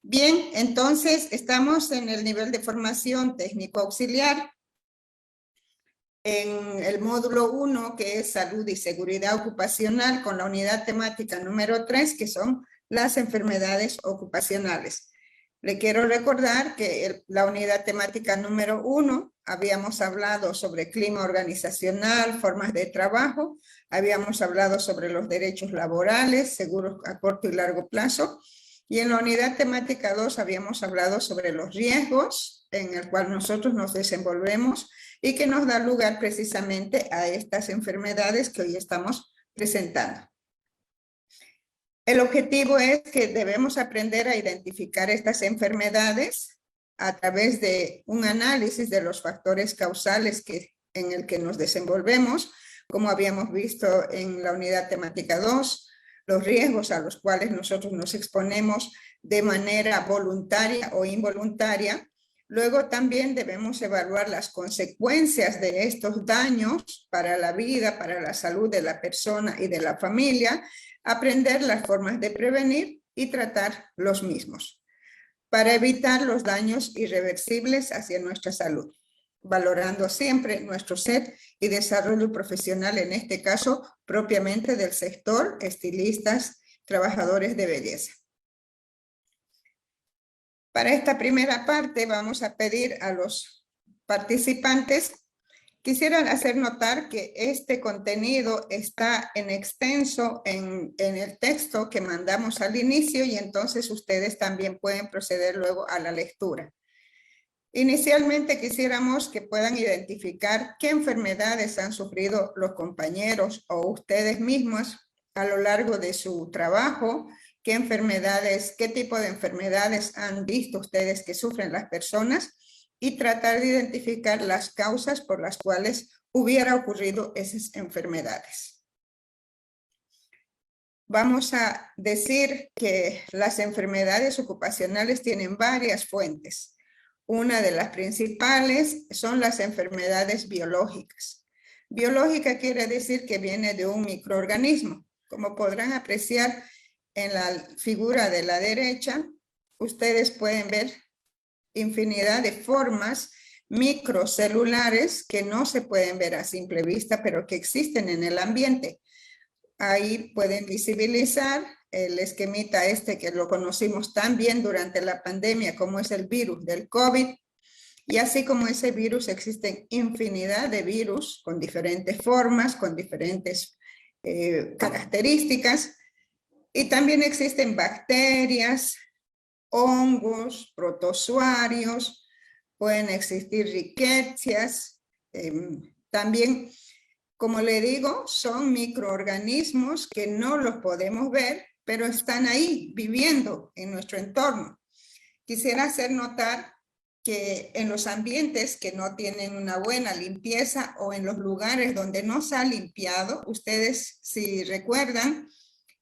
Bien, entonces estamos en el nivel de formación técnico auxiliar. En el módulo 1, que es salud y seguridad ocupacional, con la unidad temática número 3, que son las enfermedades ocupacionales. Le quiero recordar que la unidad temática número 1, habíamos hablado sobre clima organizacional, formas de trabajo, habíamos hablado sobre los derechos laborales, seguros a corto y largo plazo, y en la unidad temática 2 habíamos hablado sobre los riesgos en el cual nosotros nos desenvolvemos y que nos da lugar precisamente a estas enfermedades que hoy estamos presentando. El objetivo es que debemos aprender a identificar estas enfermedades a través de un análisis de los factores causales en el que nos desenvolvemos, como habíamos visto en la unidad temática 2, los riesgos a los cuales nosotros nos exponemos de manera voluntaria o involuntaria. Luego también debemos evaluar las consecuencias de estos daños para la vida, para la salud de la persona y de la familia, aprender las formas de prevenir y tratar los mismos, para evitar los daños irreversibles hacia nuestra salud, valorando siempre nuestro ser y desarrollo profesional, en este caso propiamente del sector estilistas, trabajadores de belleza. Para esta primera parte vamos a pedir a los participantes, quisieran hacer notar que este contenido está en extenso en el texto que mandamos al inicio y entonces ustedes también pueden proceder luego a la lectura. Inicialmente quisiéramos que puedan identificar qué enfermedades han sufrido los compañeros o ustedes mismos a lo largo de su trabajo, qué tipo de enfermedades han visto ustedes que sufren las personas y tratar de identificar las causas por las cuales hubiera ocurrido esas enfermedades. Vamos a decir que las enfermedades ocupacionales tienen varias fuentes. Una de las principales son las enfermedades biológicas. Biológica quiere decir que viene de un microorganismo. Como podrán apreciar en la figura de la derecha, ustedes pueden ver infinidad de formas microcelulares que no se pueden ver a simple vista, pero que existen en el ambiente. Ahí pueden visibilizar el esquemita que lo conocimos tan bien durante la pandemia, como es el virus del COVID. Y así como ese virus, existen infinidad de virus con diferentes formas, con diferentes características. Y también existen bacterias, hongos, protozoarios, pueden existir riquecias. También, como le digo, son microorganismos que no los podemos ver, pero están ahí viviendo en nuestro entorno. Quisiera hacer notar que en los ambientes que no tienen una buena limpieza o en los lugares donde no se ha limpiado, ustedes si recuerdan,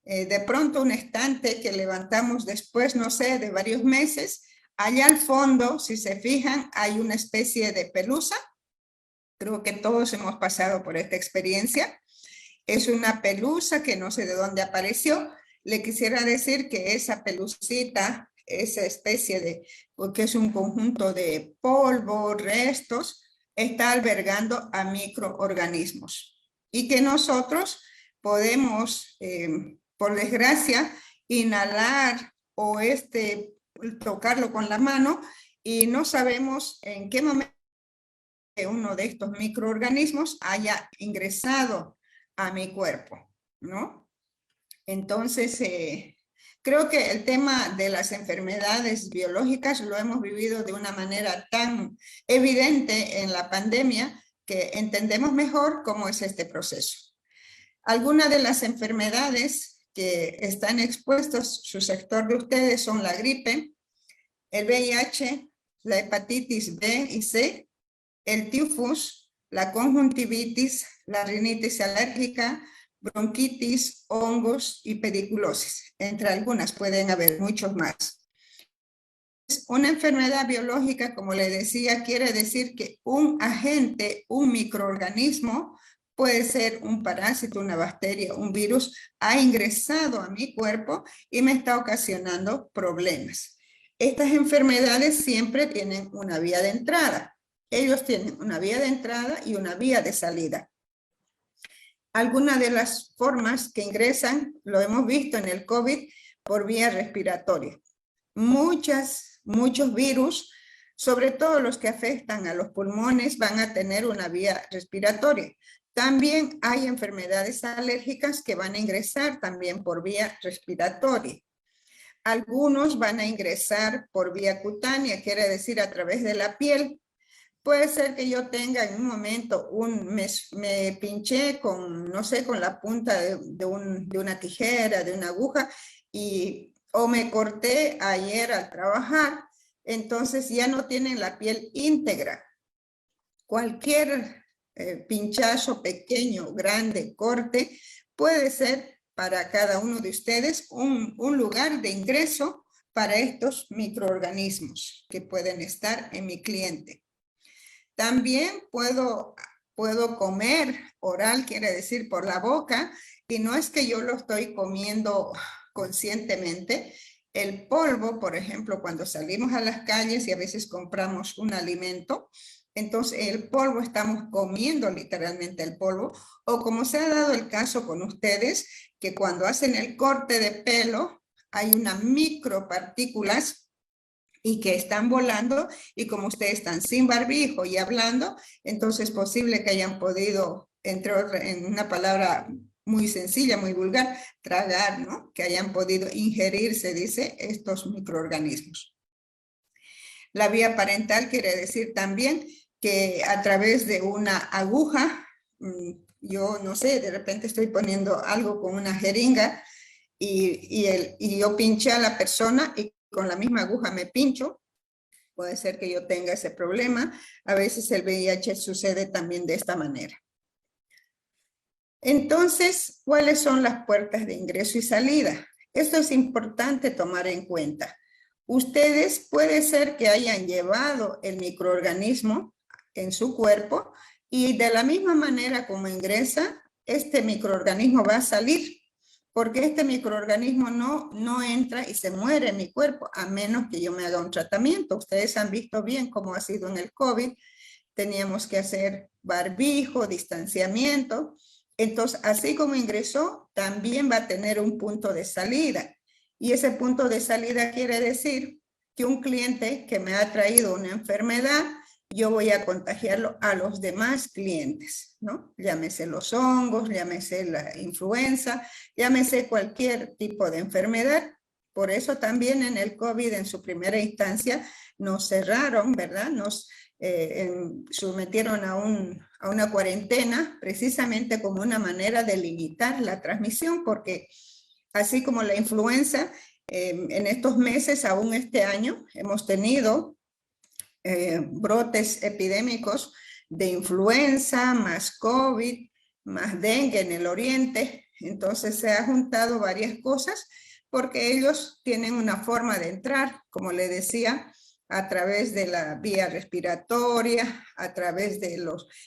de pronto un estante que levantamos después, no sé, de varios meses, allá al fondo, si se fijan, hay una especie de pelusa. Creo que todos hemos pasado por esta experiencia. Es una pelusa que no sé de dónde apareció. Le quisiera decir que esa pelucita, esa especie porque es un conjunto de polvo, restos, está albergando a microorganismos. Y que nosotros podemos, por desgracia, inhalar o tocarlo con la mano y no sabemos en qué momento uno de estos microorganismos haya ingresado a mi cuerpo, ¿no? Entonces, creo que el tema de las enfermedades biológicas lo hemos vivido de una manera tan evidente en la pandemia que entendemos mejor cómo es este proceso. Algunas de las enfermedades que están expuestos su sector de ustedes son la gripe, el VIH, la hepatitis B y C, el tifus, la conjuntivitis, la rinitis alérgica, bronquitis, hongos y pediculosis. Entre algunas pueden haber muchos más. Una enfermedad biológica, como le decía, quiere decir que un agente, un microorganismo, puede ser un parásito, una bacteria, un virus, ha ingresado a mi cuerpo y me está ocasionando problemas. Estas enfermedades siempre tienen una vía de entrada. Ellos tienen una vía de entrada y una vía de salida. Algunas de las formas que ingresan, lo hemos visto en el COVID, por vía respiratoria. Muchos virus, sobre todo los que afectan a los pulmones, van a tener una vía respiratoria. También hay enfermedades alérgicas que van a ingresar también por vía respiratoria. Algunos van a ingresar por vía cutánea, quiere decir a través de la piel. Puede ser que yo tenga en un momento, me pinché con, no sé, con la punta de una tijera, de una aguja, o me corté ayer al trabajar, entonces ya no tienen la piel íntegra. Cualquier pinchazo pequeño, grande, corte, puede ser para cada uno de ustedes un lugar de ingreso para estos microorganismos que pueden estar en mi cliente. También puedo comer oral, quiere decir por la boca, y no es que yo lo estoy comiendo conscientemente. El polvo, por ejemplo, cuando salimos a las calles y a veces compramos un alimento, entonces el polvo, estamos comiendo literalmente el polvo, o como se ha dado el caso con ustedes, que cuando hacen el corte de pelo, hay unas micropartículas y que están volando, y como ustedes están sin barbijo y hablando, entonces es posible que hayan podido, en una palabra muy sencilla, muy vulgar, tragar, ¿no? Que hayan podido ingerir, se dice, estos microorganismos. La vía parental quiere decir también que a través de una aguja, yo no sé, de repente estoy poniendo algo con una jeringa y yo pinché a la persona y con la misma aguja me pincho. Puede ser que yo tenga ese problema. A veces el VIH sucede también de esta manera. Entonces, ¿cuáles son las puertas de ingreso y salida? Esto es importante tomar en cuenta. Ustedes puede ser que hayan llevado el microorganismo en su cuerpo y de la misma manera como ingresa, este microorganismo va a salir, porque este microorganismo no entra y se muere en mi cuerpo, a menos que yo me haga un tratamiento. Ustedes han visto bien cómo ha sido en el COVID. Teníamos que hacer barbijo, distanciamiento. Entonces, así como ingresó, también va a tener un punto de salida. Y ese punto de salida quiere decir que un cliente que me ha traído una enfermedad, yo voy a contagiarlo a los demás clientes, ¿no? Llámese los hongos, llámese la influenza, llámese cualquier tipo de enfermedad. Por eso también en el COVID, en su primera instancia, nos cerraron, ¿verdad? Nos sometieron a una cuarentena, precisamente como una manera de limitar la transmisión, porque así como la influenza, en estos meses, aún este año, hemos tenido brotes epidémicos de influenza, más COVID, más dengue en el oriente. Entonces se ha juntado varias cosas porque ellos tienen una forma de entrar, como le decía, a través de la vía respiratoria, a través de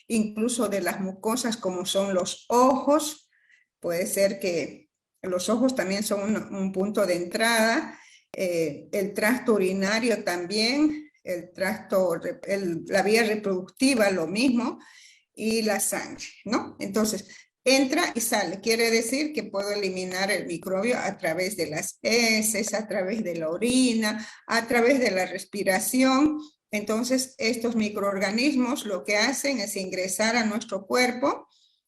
incluso de las mucosas como son los ojos. Puede ser que los ojos también son un punto de entrada, el tracto urinario también, la vía reproductiva lo mismo, y la sangre, ¿no? Entonces, entra y sale, quiere decir que puedo eliminar el microbio a través de las heces, a través de la orina, a través de la respiración. Entonces, estos microorganismos lo que hacen es ingresar a nuestro cuerpo,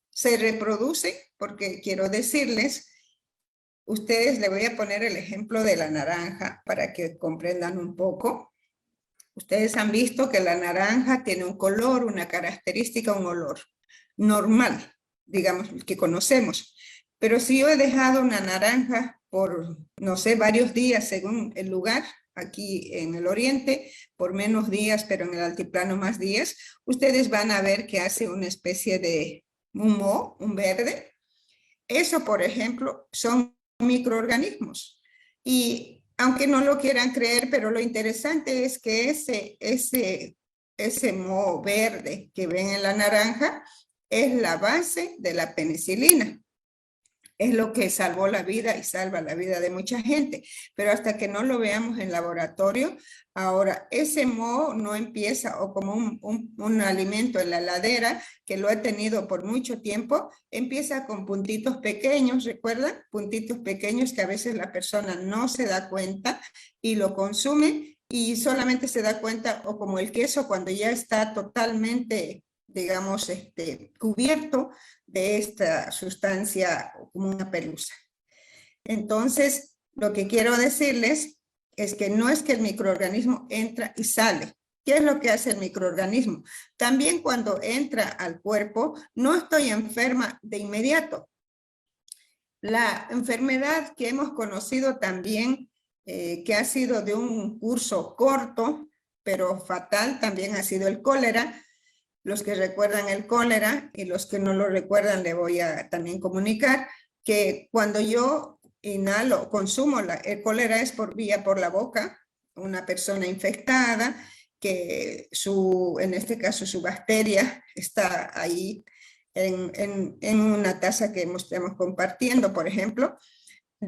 se reproducen, porque quiero decirles, ustedes, le voy a poner el ejemplo de la naranja para que comprendan un poco. Ustedes han visto que la naranja tiene un color, una característica, un olor normal, digamos, que conocemos. Pero si yo he dejado una naranja por, no sé, varios días según el lugar, aquí en el oriente, por menos días, pero en el altiplano más días, ustedes van a ver que hace una especie de moho, un verde. Eso, por ejemplo, son microorganismos. Y aunque no lo quieran creer, pero lo interesante es que ese moho verde que ven en la naranja es la base de la penicilina. es lo que salvó la vida y salva la vida de mucha gente. Pero hasta que no lo veamos en laboratorio, ahora ese moho no empieza, o como un alimento en la heladera, que lo he tenido por mucho tiempo, empieza con puntitos pequeños, ¿recuerdan? Puntitos pequeños que a veces la persona no se da cuenta y lo consume y solamente se da cuenta, o como el queso cuando ya está totalmente, digamos, cubierto de esta sustancia como una pelusa. Entonces, lo que quiero decirles es que no es que el microorganismo entra y sale. ¿Qué es lo que hace el microorganismo? También cuando entra al cuerpo, no estoy enferma de inmediato. La enfermedad que hemos conocido también, que ha sido de un curso corto, pero fatal, también ha sido el cólera. Los que recuerdan el cólera y los que no lo recuerdan le voy a también comunicar que cuando yo inhalo, consumo el cólera es por la boca, una persona infectada, que en este caso su bacteria está ahí en una taza que estamos compartiendo, por ejemplo.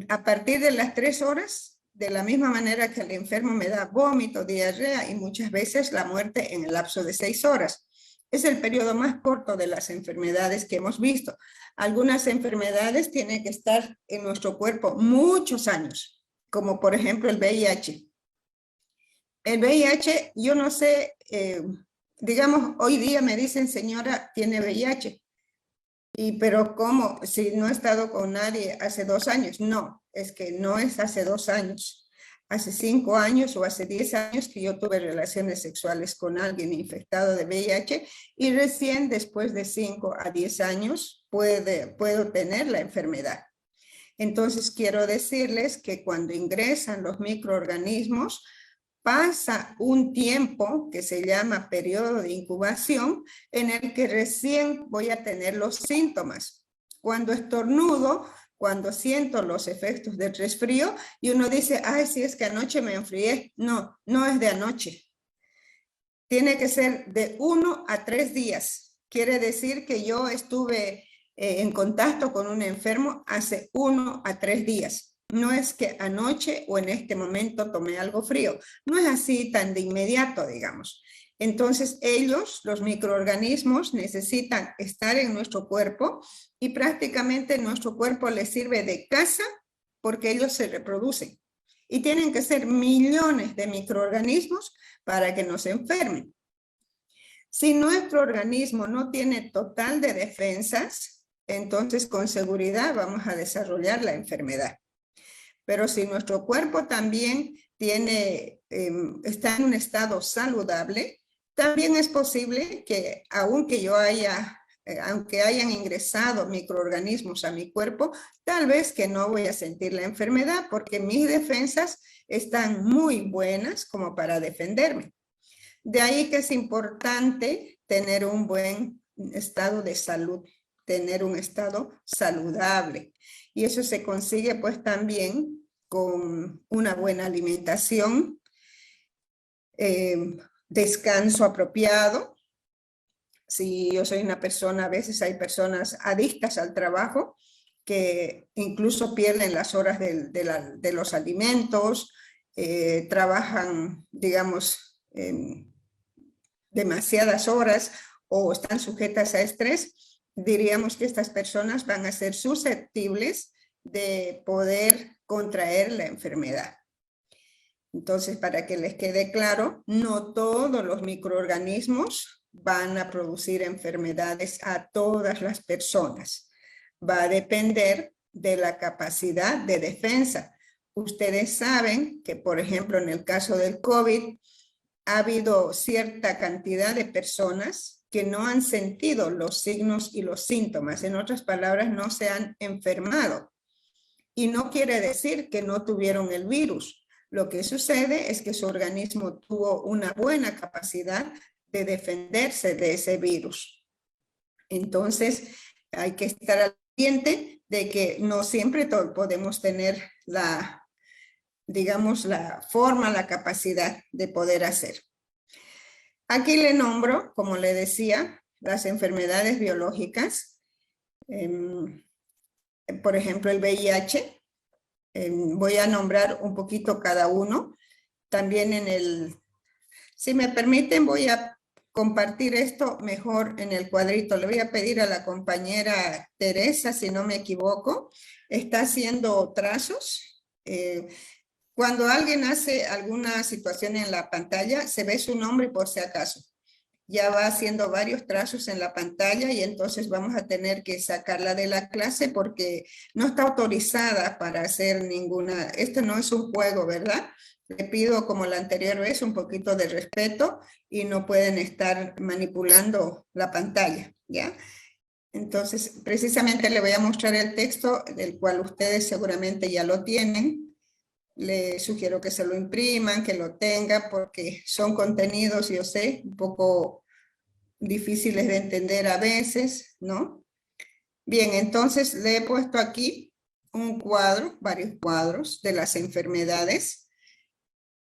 A partir de las 3 horas, de la misma manera que el enfermo me da vómito, diarrea y muchas veces la muerte en el lapso de 6 horas. Es el periodo más corto de las enfermedades que hemos visto. Algunas enfermedades tienen que estar en nuestro cuerpo muchos años, como por ejemplo el VIH. El VIH, yo no sé, digamos, hoy día me dicen, señora, tiene VIH. Pero ¿cómo? Si no he estado con nadie hace 2 años. No, es que no es hace 2 años. Hace 5 años o hace 10 años que yo tuve relaciones sexuales con alguien infectado de VIH y recién después de 5 a 10 años puedo tener la enfermedad. Entonces quiero decirles que cuando ingresan los microorganismos, pasa un tiempo que se llama periodo de incubación en el que recién voy a tener los síntomas. Cuando estornudo, cuando siento los efectos del resfrío y uno dice, ay, si es que anoche me enfrié. No, no es de anoche. Tiene que ser de 1 a 3 días. Quiere decir que yo estuve en contacto con un enfermo hace 1 a 3 días. No es que anoche o en este momento tomé algo frío. No es así tan de inmediato, digamos. Entonces ellos, los microorganismos, necesitan estar en nuestro cuerpo y prácticamente nuestro cuerpo les sirve de casa porque ellos se reproducen. Y tienen que ser millones de microorganismos para que nos enfermen. Si nuestro organismo no tiene total de defensas, entonces con seguridad vamos a desarrollar la enfermedad. Pero si nuestro cuerpo también está en un estado saludable, también es posible que aunque hayan ingresado microorganismos a mi cuerpo, tal vez que no voy a sentir la enfermedad porque mis defensas están muy buenas como para defenderme. De ahí que es importante tener un buen estado de salud, tener un estado saludable. Y eso se consigue pues también con una buena alimentación, descanso apropiado. Si yo soy una persona, a veces hay personas adictas al trabajo que incluso pierden las horas de los alimentos, trabajan, digamos, demasiadas horas o están sujetas a estrés, diríamos que estas personas van a ser susceptibles de poder contraer la enfermedad. Entonces, para que les quede claro, no todos los microorganismos van a producir enfermedades a todas las personas. Va a depender de la capacidad de defensa. Ustedes saben que, por ejemplo, en el caso del COVID, ha habido cierta cantidad de personas que no han sentido los signos y los síntomas. En otras palabras, no se han enfermado. Y no quiere decir que no tuvieron el virus. Lo que sucede es que su organismo tuvo una buena capacidad de defenderse de ese virus. Entonces, hay que estar al pendiente de que no siempre podemos tener digamos, la forma, la capacidad de poder hacer. Aquí le nombro, como le decía, las enfermedades biológicas. por ejemplo, el VIH. Voy a nombrar un poquito cada uno. También si me permiten, voy a compartir esto mejor en el cuadrito. Le voy a pedir a la compañera Teresa, si no me equivoco, está haciendo trazos. Cuando alguien hace alguna situación en la pantalla, se ve su nombre por si acaso. Ya va haciendo varios trazos en la pantalla y entonces vamos a tener que sacarla de la clase porque no está autorizada para hacer ninguna, esto no es un juego, ¿verdad? Le pido, como la anterior vez, un poquito de respeto y no pueden estar manipulando la pantalla, ¿ya? Entonces, precisamente le voy a mostrar el texto, del cual ustedes seguramente ya lo tienen. Le sugiero que se lo impriman, que lo tengan, porque son contenidos, yo sé, un poco difíciles de entender a veces, ¿no? Bien, entonces le he puesto aquí un cuadro, varios cuadros de las enfermedades.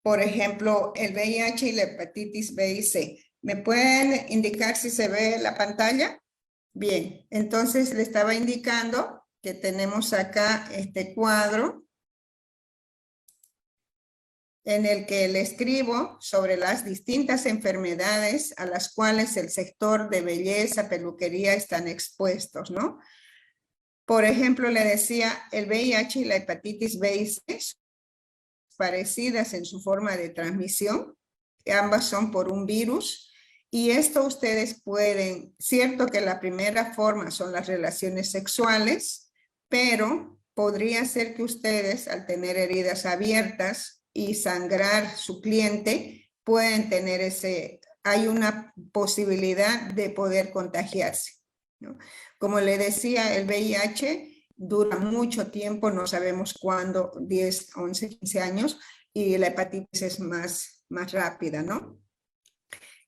Por ejemplo, el VIH y la hepatitis B y C. ¿Me pueden indicar si se ve la pantalla? Bien, entonces le estaba indicando que tenemos acá este cuadro en el que le escribo sobre las distintas enfermedades a las cuales el sector de belleza, peluquería están expuestos, ¿no? Por ejemplo, le decía, el VIH y la hepatitis B y C, parecidas en su forma de transmisión, ambas son por un virus, y esto ustedes pueden, cierto que la primera forma son las relaciones sexuales, pero podría ser que ustedes, al tener heridas abiertas y sangrar su cliente, pueden tener hay una posibilidad de poder contagiarse, ¿no? Como le decía, el VIH dura mucho tiempo, no sabemos cuándo, 10, 11, 15 años, y la hepatitis es más rápida, ¿no?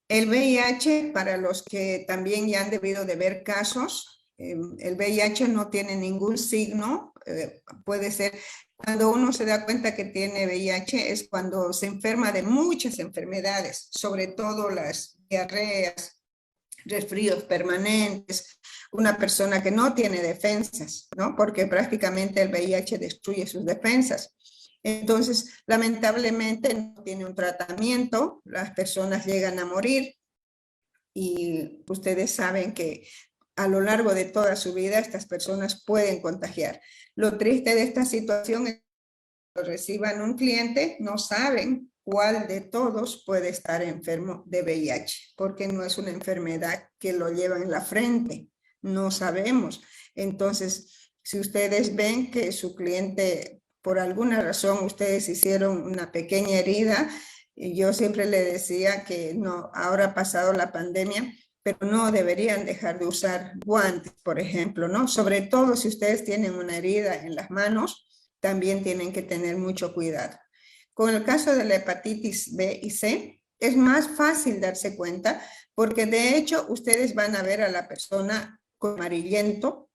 El VIH, para los que también ya han debido de ver casos, el VIH no tiene ningún signo, puede ser, cuando uno se da cuenta que tiene VIH es cuando se enferma de muchas enfermedades, sobre todo las diarreas, resfríos permanentes, una persona que no tiene defensas, ¿no? Porque prácticamente el VIH destruye sus defensas. Entonces, lamentablemente no tiene un tratamiento, las personas llegan a morir y ustedes saben que a lo largo de toda su vida estas personas pueden contagiar. Lo triste de esta situación es que cuando reciban un cliente no saben cuál de todos puede estar enfermo de VIH, porque no es una enfermedad que lo lleva en la frente, no sabemos. Entonces, si ustedes ven que su cliente, por alguna razón, ustedes hicieron una pequeña herida, y yo siempre le decía que no, ahora ha pasado la pandemia, pero no deberían dejar de usar guantes, por ejemplo, ¿no? Sobre todo si ustedes tienen una herida en las manos, también tienen que tener mucho cuidado. Con el caso de la hepatitis B y C, es más fácil darse cuenta porque de hecho ustedes van a ver a la persona con amarillento,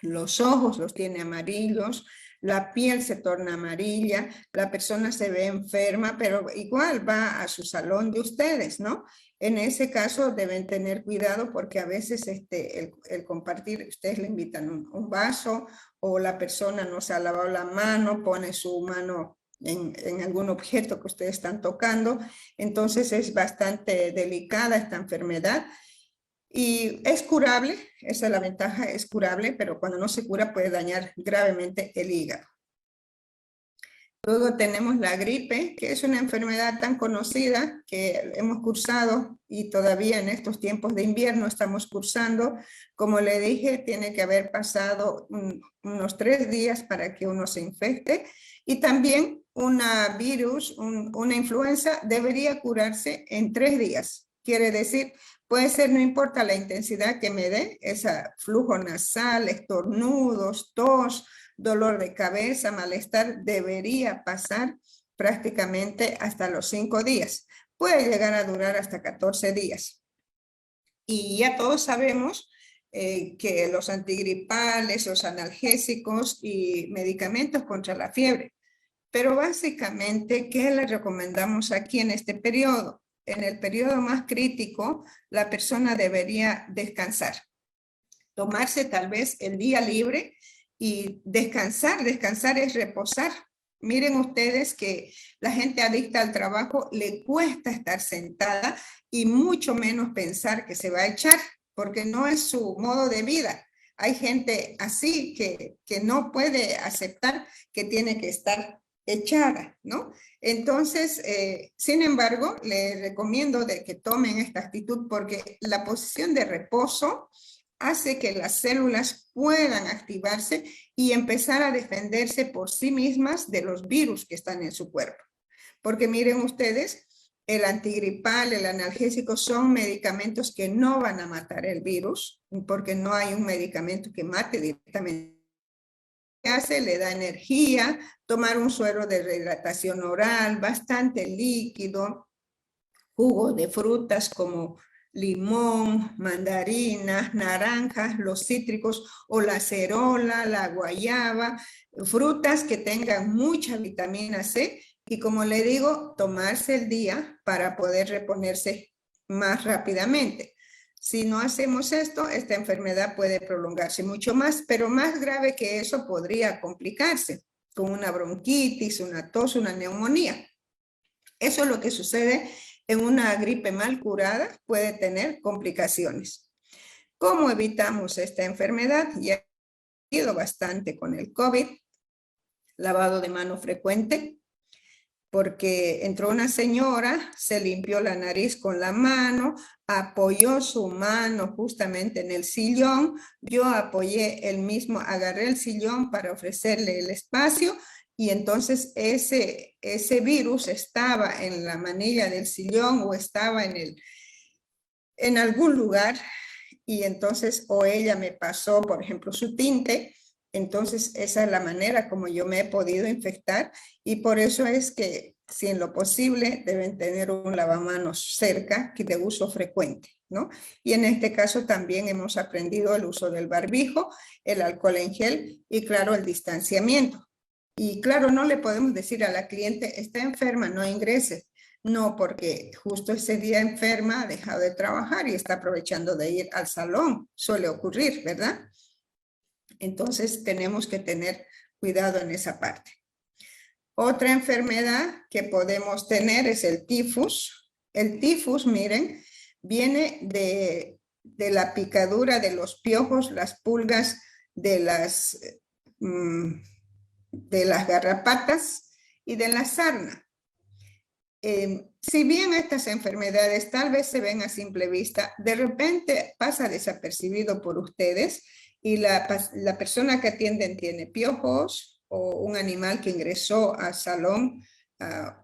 los ojos los tiene amarillos, la piel se torna amarilla, la persona se ve enferma, pero igual va a su salón de ustedes, ¿no? En ese caso deben tener cuidado porque a veces el compartir, ustedes le invitan un vaso o la persona no se ha lavado la mano, pone su mano en algún objeto que ustedes están tocando, entonces es bastante delicada esta enfermedad. Y es curable, esa es la ventaja, es curable, pero cuando no se cura puede dañar gravemente el hígado. Luego tenemos la gripe, que es una enfermedad tan conocida que hemos cursado y todavía en estos tiempos de invierno estamos cursando. Como le dije, tiene que haber pasado unos 3 días para que uno se infecte. Y también una influenza debería curarse en 3 días. Quiere decir, puede ser, no importa la intensidad que me dé, ese flujo nasal, estornudos, tos, dolor de cabeza, malestar, debería pasar prácticamente hasta los 5 días. Puede llegar a durar hasta 14 días. Y ya todos sabemos que los antigripales, los analgésicos y medicamentos contra la fiebre. Pero básicamente, ¿qué le recomendamos aquí en este periodo? En el periodo más crítico, la persona debería descansar, tomarse tal vez el día libre y descansar. Descansar es reposar. Miren ustedes que la gente adicta al trabajo le cuesta estar sentada y mucho menos pensar que se va a echar, porque no es su modo de vida. Hay gente así que no puede aceptar que tiene que estar echada, ¿no? Entonces, sin embargo, les recomiendo de que tomen esta actitud porque la posición de reposo hace que las células puedan activarse y empezar a defenderse por sí mismas de los virus que están en su cuerpo. Porque miren ustedes, el antigripal, el analgésico son medicamentos que no van a matar el virus, porque no hay un medicamento que mate directamente. Hace, le da energía, tomar un suero de rehidratación oral, bastante líquido, jugo de frutas como limón, mandarinas, naranjas, los cítricos o la cerola, la guayaba, frutas que tengan mucha vitamina C y como le digo, tomarse el día para poder reponerse más rápidamente. Si no hacemos esto, esta enfermedad puede prolongarse mucho más, pero más grave que eso podría complicarse con una bronquitis, una tos, una neumonía. Eso es lo que sucede en una gripe mal curada, puede tener complicaciones. ¿Cómo evitamos esta enfermedad? Ya he ido bastante con el COVID, lavado de mano frecuente, porque entró una señora, se limpió la nariz con la mano, apoyó su mano justamente en el sillón, yo apoyé el mismo, agarré el sillón para ofrecerle el espacio y entonces ese virus estaba en la manilla del sillón o estaba en algún lugar y entonces o ella me pasó, por ejemplo, su tinte. Entonces, esa es la manera como yo me he podido infectar y por eso es que, si en lo posible, deben tener un lavamanos cerca, que de uso frecuente, ¿no? Y en este caso también hemos aprendido el uso del barbijo, el alcohol en gel y, claro, el distanciamiento. Y, claro, no le podemos decir a la cliente, está enferma, no ingrese. No, porque justo ese día enferma, ha dejado de trabajar y está aprovechando de ir al salón. Suele ocurrir, ¿verdad? Entonces tenemos que tener cuidado en esa parte. Otra enfermedad que podemos tener es el tifus. El tifus, miren, viene de la picadura de los piojos, las pulgas, de las garrapatas y de la sarna. Si bien estas enfermedades tal vez se ven a simple vista, de repente pasa desapercibido por ustedes y la persona que atienden tiene piojos o un animal que ingresó al salón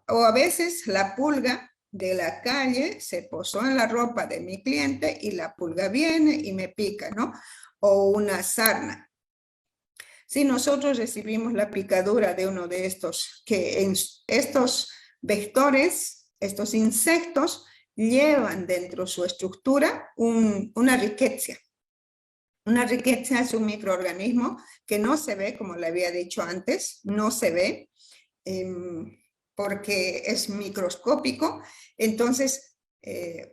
o a veces la pulga de la calle se posó en la ropa de mi cliente y la pulga viene y me pica, ¿no? O una sarna. Si nosotros recibimos la picadura de uno de estos, que en estos vectores, estos insectos, llevan dentro de su estructura una riqueza. Una riqueza es un microorganismo que no se ve, como le había dicho antes, no se ve porque es microscópico. Entonces,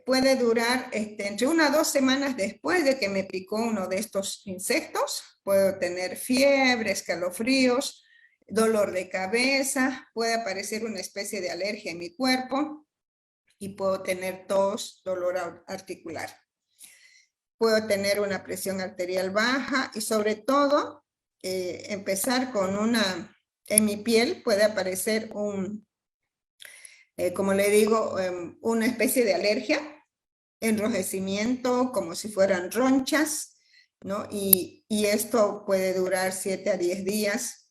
puede durar entre 1 a 2 semanas después de que me picó uno de estos insectos. Puedo tener fiebre, escalofríos, dolor de cabeza, puede aparecer una especie de alergia en mi cuerpo y puedo tener tos, dolor articular. Puedo tener una presión arterial baja y sobre todo empezar con en mi piel puede aparecer como le digo, una especie de alergia, enrojecimiento como si fueran ronchas, ¿no? Y esto puede durar 7 a 10 días.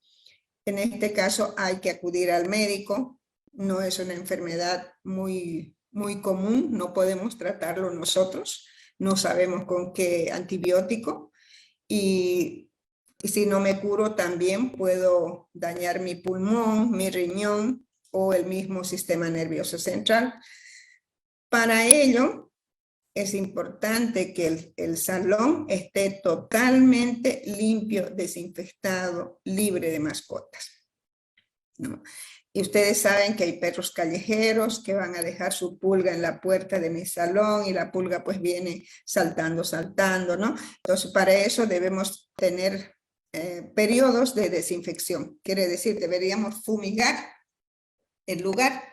En este caso hay que acudir al médico, no es una enfermedad muy común, no podemos tratarlo nosotros, no sabemos con qué antibiótico y si no me curo también puedo dañar mi pulmón, mi riñón o el mismo sistema nervioso central. Para ello es importante que el salón esté totalmente limpio, desinfectado, libre de mascotas, ¿no? Y ustedes saben que hay perros callejeros que van a dejar su pulga en la puerta de mi salón y la pulga pues viene saltando, ¿no? Entonces para eso debemos tener periodos de desinfección. Quiere decir, deberíamos fumigar el lugar.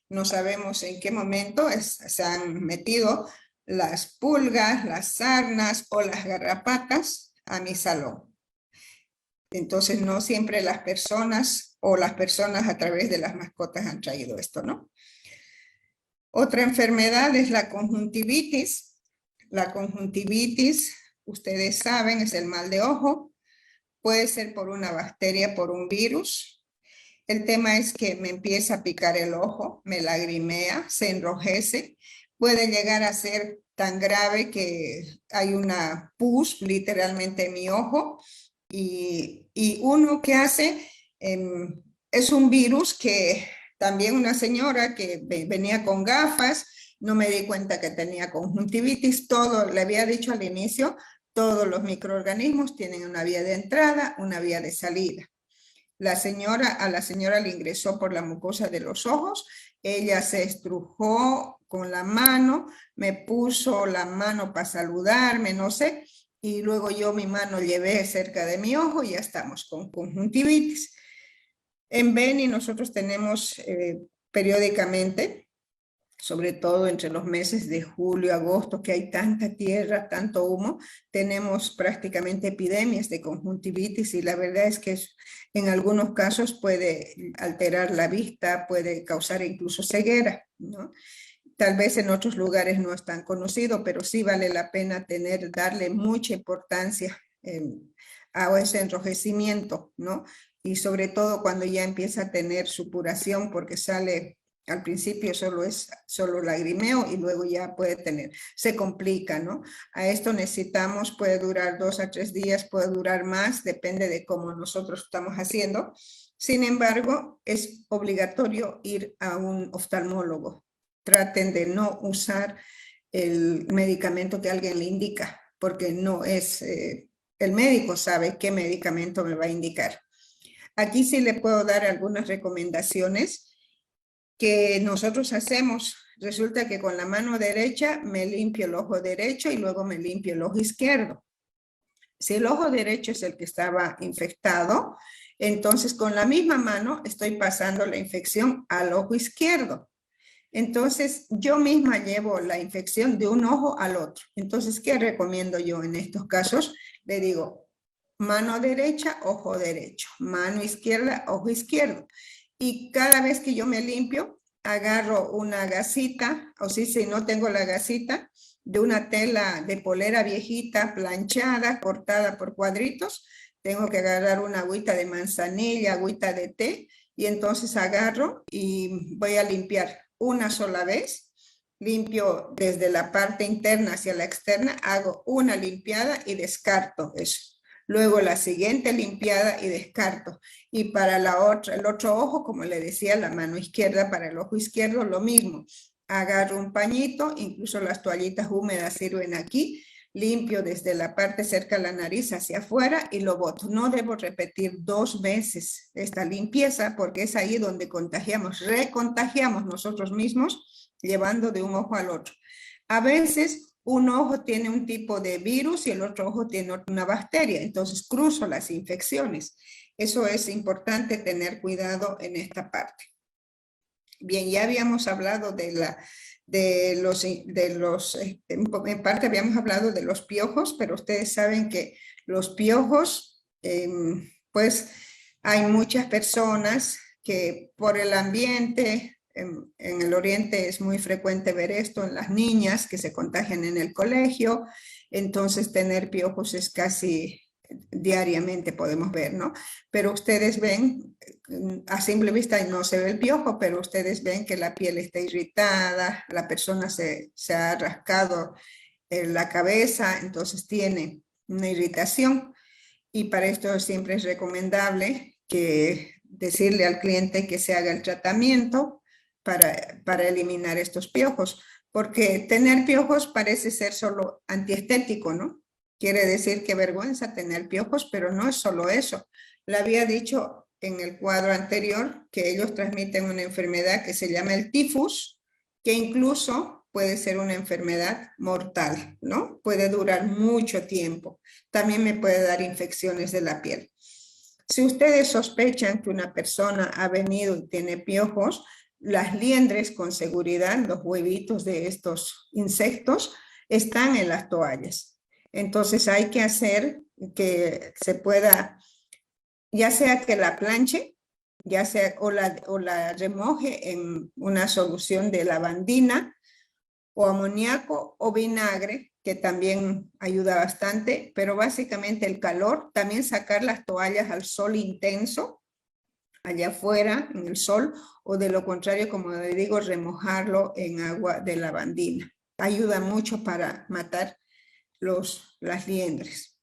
No sabemos en qué momento se han metido las pulgas, las sarnas o las garrapatas a mi salón. Entonces, no siempre las personas a través de las mascotas han traído esto, ¿no? Otra enfermedad es la conjuntivitis. La conjuntivitis, ustedes saben, es el mal de ojo. Puede ser por una bacteria, por un virus. El tema es que me empieza a picar el ojo, me lagrimea, se enrojece. Puede llegar a ser tan grave que hay una pus literalmente en mi ojo. Y uno que hace es un virus que también una señora que venía con gafas, no me di cuenta que tenía conjuntivitis, todo, le había dicho al inicio, todos los microorganismos tienen una vía de entrada, una vía de salida. A la señora le ingresó por la mucosa de los ojos, ella se estrujó con la mano, me puso la mano para saludarme, no sé, y luego yo mi mano llevé cerca de mi ojo y ya estamos con conjuntivitis. En Beni nosotros tenemos periódicamente, sobre todo entre los meses de julio, agosto, que hay tanta tierra, tanto humo, tenemos prácticamente epidemias de conjuntivitis y la verdad es que en algunos casos puede alterar la vista, puede causar incluso ceguera, ¿no? Tal vez en otros lugares no es tan conocido, pero sí vale la pena darle mucha importancia a ese enrojecimiento, ¿no? Y sobre todo cuando ya empieza a tener supuración porque sale, al principio solo lagrimeo y luego ya se complica, ¿no? A esto necesitamos, puede durar 2 a 3 días, puede durar más, depende de cómo nosotros estamos haciendo. Sin embargo, es obligatorio ir a un oftalmólogo. Traten de no usar el medicamento que alguien le indica, porque no es, el médico sabe qué medicamento me va a indicar. Aquí sí le puedo dar algunas recomendaciones que nosotros hacemos. Resulta que con la mano derecha me limpio el ojo derecho y luego me limpio el ojo izquierdo. Si el ojo derecho es el que estaba infectado, entonces con la misma mano estoy pasando la infección al ojo izquierdo. Entonces, yo misma llevo la infección de un ojo al otro. Entonces, ¿qué recomiendo yo en estos casos? Le digo, mano derecha, ojo derecho, mano izquierda, ojo izquierdo. Y cada vez que yo me limpio, agarro una gasita, o si no tengo la gasita, de una tela de polera viejita, planchada, cortada por cuadritos, tengo que agarrar una agüita de manzanilla, agüita de té, y entonces agarro y voy a limpiar una sola vez, limpio desde la parte interna hacia la externa, hago una limpiada y descarto eso. Luego la siguiente limpiada y descarto. Y para el otro ojo, como le decía, la mano izquierda, para el ojo izquierdo, lo mismo. Agarro un pañito, incluso las toallitas húmedas sirven aquí, limpio desde la parte cerca de la nariz hacia afuera y lo boto. No debo repetir 2 veces esta limpieza porque es ahí donde recontagiamos nosotros mismos llevando de un ojo al otro. A veces un ojo tiene un tipo de virus y el otro ojo tiene una bacteria, entonces cruzo las infecciones. Eso es importante tener cuidado en esta parte. Bien, ya habíamos hablado en parte habíamos hablado de los piojos, pero ustedes saben que los piojos, pues hay muchas personas que por el ambiente, en el oriente es muy frecuente ver esto en las niñas que se contagian en el colegio, entonces tener piojos es casi diariamente podemos ver, ¿no? Pero ustedes ven, a simple vista no se ve el piojo, pero ustedes ven que la piel está irritada, la persona se ha rascado la cabeza, entonces tiene una irritación y para esto siempre es recomendable que decirle al cliente que se haga el tratamiento para eliminar estos piojos, porque tener piojos parece ser solo antiestético, ¿no? Quiere decir que vergüenza tener piojos, pero no es solo eso. Le había dicho en el cuadro anterior que ellos transmiten una enfermedad que se llama el tifus, que incluso puede ser una enfermedad mortal, ¿no? Puede durar mucho tiempo. También me puede dar infecciones de la piel. Si ustedes sospechan que una persona ha venido y tiene piojos, las liendres con seguridad, los huevitos de estos insectos, están en las toallas. Entonces hay que hacer que se pueda, ya sea que la planche, ya sea o la remoje en una solución de lavandina o amoníaco o vinagre, que también ayuda bastante, pero básicamente el calor, también sacar las toallas al sol intenso, allá afuera en el sol, o de lo contrario, como le digo, remojarlo en agua de lavandina. Ayuda mucho para matar las liendres.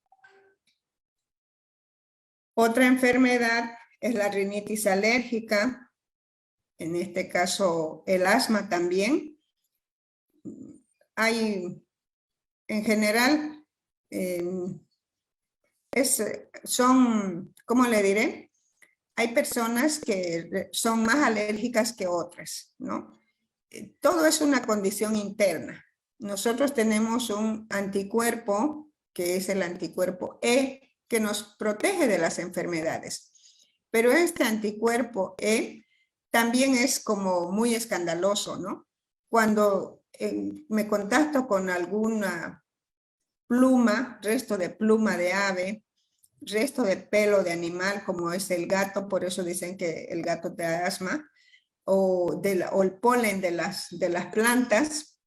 Otra enfermedad es la rinitis alérgica, en este caso el asma también. Hay, en general, ¿cómo le diré? Hay personas que son más alérgicas que otras, ¿no? Todo es una condición interna. Nosotros tenemos un anticuerpo, que es el anticuerpo E, que nos protege de las enfermedades. Pero este anticuerpo E también es como muy escandaloso, ¿no? Cuando me contacto con alguna pluma, resto de pluma de ave, resto de pelo de animal, como es el gato, por eso dicen que el gato te da asma, o el polen de las plantas,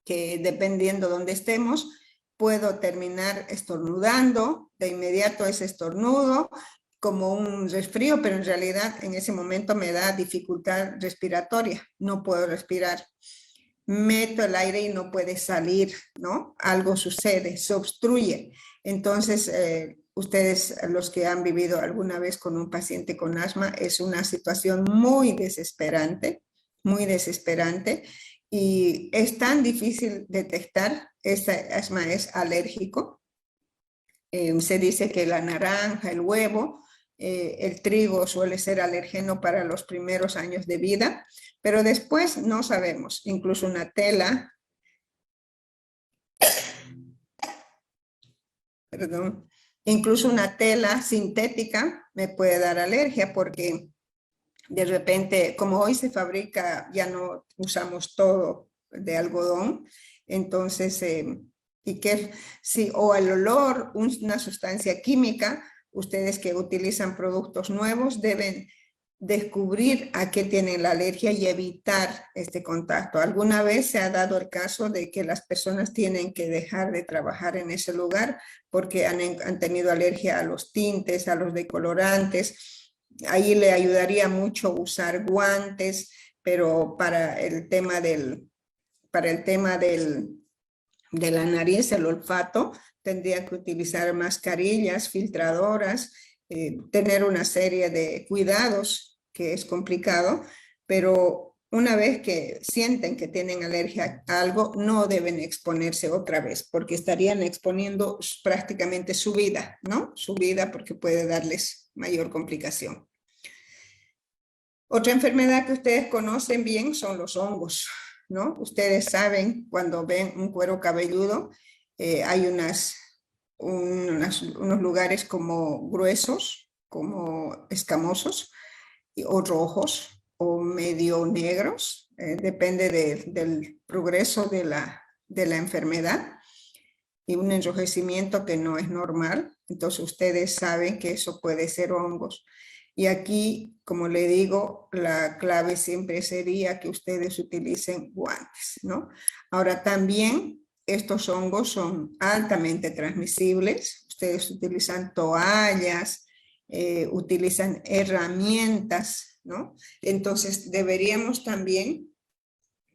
que dependiendo donde estemos, puedo terminar estornudando, de inmediato es estornudo, como un resfrío, pero en realidad en ese momento me da dificultad respiratoria, no puedo respirar. Meto el aire y no puede salir, ¿no? Algo sucede, se obstruye. Entonces, ustedes, los que han vivido alguna vez con un paciente con asma, es una situación muy desesperante y es tan difícil detectar. Este asma es alérgico. Se dice que la naranja, el huevo, el trigo suele ser alérgeno para los primeros años de vida, pero después no sabemos. Incluso una tela, incluso una tela sintética me puede dar alergia porque de repente, como hoy se fabrica, ya no usamos todo de algodón, entonces, o el olor, una sustancia química, ustedes que utilizan productos nuevos deben descubrir a qué tienen la alergia y evitar este contacto. Alguna vez se ha dado el caso de que las personas tienen que dejar de trabajar en ese lugar porque han tenido alergia a los tintes, a los decolorantes. Ahí le ayudaría mucho usar guantes, pero para el tema de la nariz, el olfato, tendría que utilizar mascarillas, filtradoras, tener una serie de cuidados que es complicado, pero una vez que sienten que tienen alergia a algo, no deben exponerse otra vez, porque estarían exponiendo prácticamente su vida, ¿no? Su vida, porque puede darles mayor complicación. Otra enfermedad que ustedes conocen bien son los hongos, ¿no? Ustedes saben, cuando ven un cuero cabelludo, hay unos lugares como gruesos, como escamosos, o rojos, o medio negros, depende del progreso de la enfermedad, y un enrojecimiento que no es normal. Entonces ustedes saben que eso puede ser hongos. Y aquí, como le digo, la clave siempre sería que ustedes utilicen guantes, ¿no? Ahora también estos hongos son altamente transmisibles. Ustedes utilizan toallas, utilizan herramientas, ¿no? Entonces deberíamos también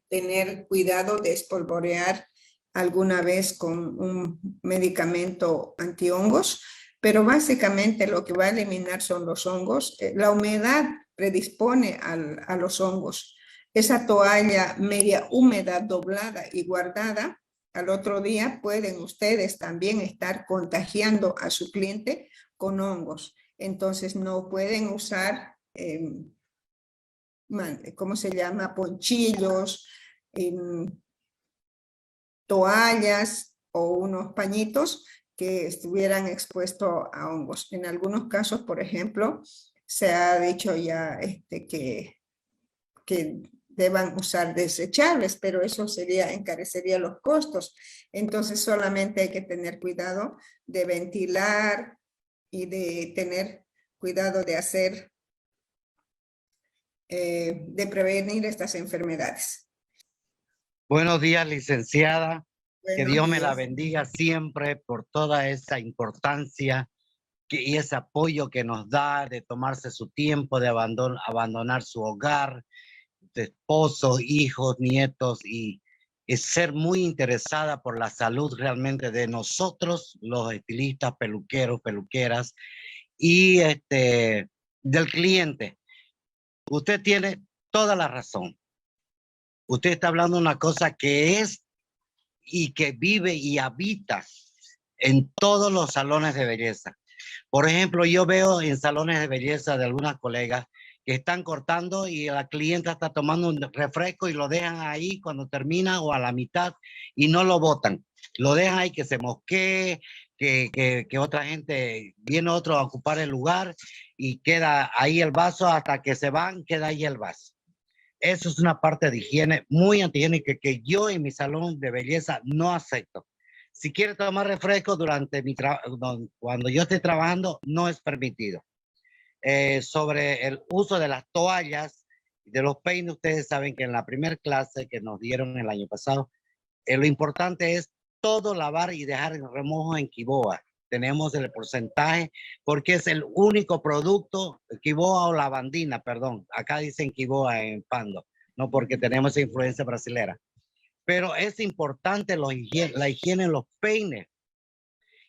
tener cuidado de espolvorear alguna vez con un medicamento antihongos, pero básicamente lo que va a eliminar son los hongos. La humedad predispone a los hongos. Esa toalla media húmeda, doblada y guardada, al otro día pueden ustedes también estar contagiando a su cliente con hongos. Entonces no pueden usar, ¿cómo se llama? Ponchillos, toallas o unos pañitos que estuvieran expuestos a hongos. En algunos casos, por ejemplo, se ha dicho ya que deban usar desechables, pero eso encarecería los costos. Entonces solamente hay que tener cuidado de ventilar y de tener cuidado de hacer, de prevenir estas enfermedades. Buenos días, licenciada. Que Buenos Dios me la días. bendiga siempre por toda esa importancia y ese apoyo que nos da de tomarse su tiempo, de abandonar su hogar, de esposos, hijos, nietos y ser muy interesada por la salud realmente de nosotros, los estilistas, peluqueros, peluqueras y del cliente. Usted tiene toda la razón. Usted está hablando de una cosa que es y que vive y habita en todos los salones de belleza. Por ejemplo, yo veo en salones de belleza de algunas colegas que están cortando y la clienta está tomando un refresco y lo dejan ahí cuando termina o a la mitad y no lo botan. Lo dejan ahí que se mosquee, que otra gente, viene otro a ocupar el lugar y queda ahí el vaso hasta que se van, queda ahí el vaso. Eso es una parte de higiene muy antihigiénica que yo en mi salón de belleza no acepto. Si quiere tomar refresco durante cuando yo esté trabajando, no es permitido. Sobre el uso de las toallas, de los peines, ustedes saben que en la primera clase que nos dieron el año pasado, lo importante es todo lavar y dejar en remojo en Quiboa. Tenemos el porcentaje porque es el único producto, Quiboa o lavandina, perdón. Acá dicen Quiboa en Pando, no porque tenemos esa influencia brasilera. Pero es importante la higiene en los peines.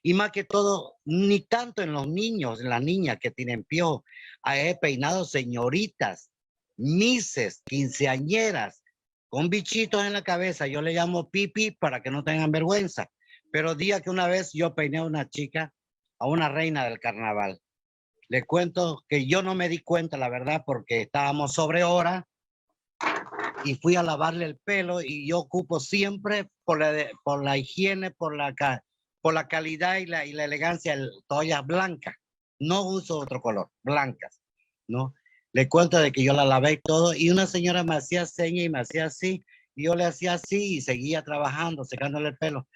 Y más que todo, ni tanto en los niños, en las niñas que tienen piojos. He peinado señoritas, mises, quinceañeras, con bichitos en la cabeza. Yo le llamo pipi para que no tengan vergüenza. Pero día que una vez yo peiné a una chica, a una reina del carnaval. Le cuento que yo no me di cuenta, la verdad, porque estábamos sobre hora y fui a lavarle el pelo y yo ocupo siempre por la higiene, por la calidad y la elegancia, toallas blancas. No uso otro color, blancas, ¿no? Le cuento de que yo la lavé y todo, y una señora me hacía seña y me hacía así, y yo le hacía así y seguía trabajando, secándole el pelo.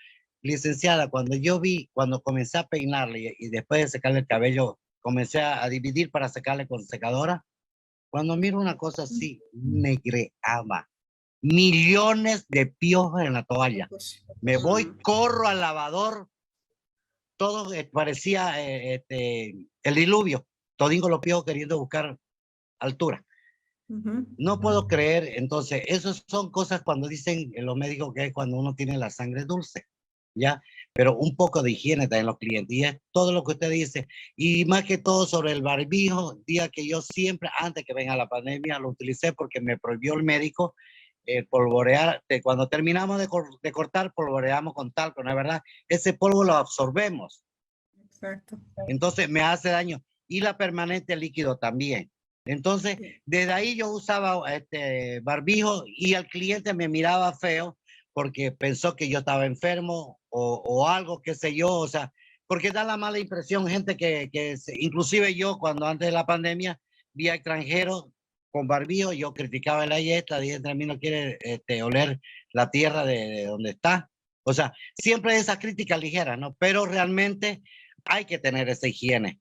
Licenciada, cuando comencé a peinarle y después de secarle el cabello, comencé a dividir para secarle con secadora. Cuando miro una cosa así, negreaba. Millones de piojos en la toalla. Me voy, corro al lavador, todo parecía el diluvio. Todingo los piojos queriendo buscar altura. No puedo creer, entonces, esas son cosas cuando dicen los médicos que es cuando uno tiene la sangre dulce, ¿ya? Pero un poco de higiene también los clientes, y es todo lo que usted dice, y más que todo sobre el barbijo, día que yo siempre, antes que venga la pandemia, lo utilicé porque me prohibió el médico polvorear, cuando terminamos de cortar, polvoreamos con talco, ¿no es verdad? Ese polvo lo absorbemos. Exacto. Entonces me hace daño, y la permanente líquido también. Entonces, desde ahí yo usaba barbijo y el cliente me miraba feo porque pensó que yo estaba enfermo o algo, qué sé yo, o sea, porque da la mala impresión gente inclusive yo cuando antes de la pandemia vi a extranjeros con barbijo, yo criticaba la dieta, dije, a mí no quiere oler la tierra de donde está. O sea, siempre esa crítica ligera, ¿no? Pero realmente hay que tener esa higiene.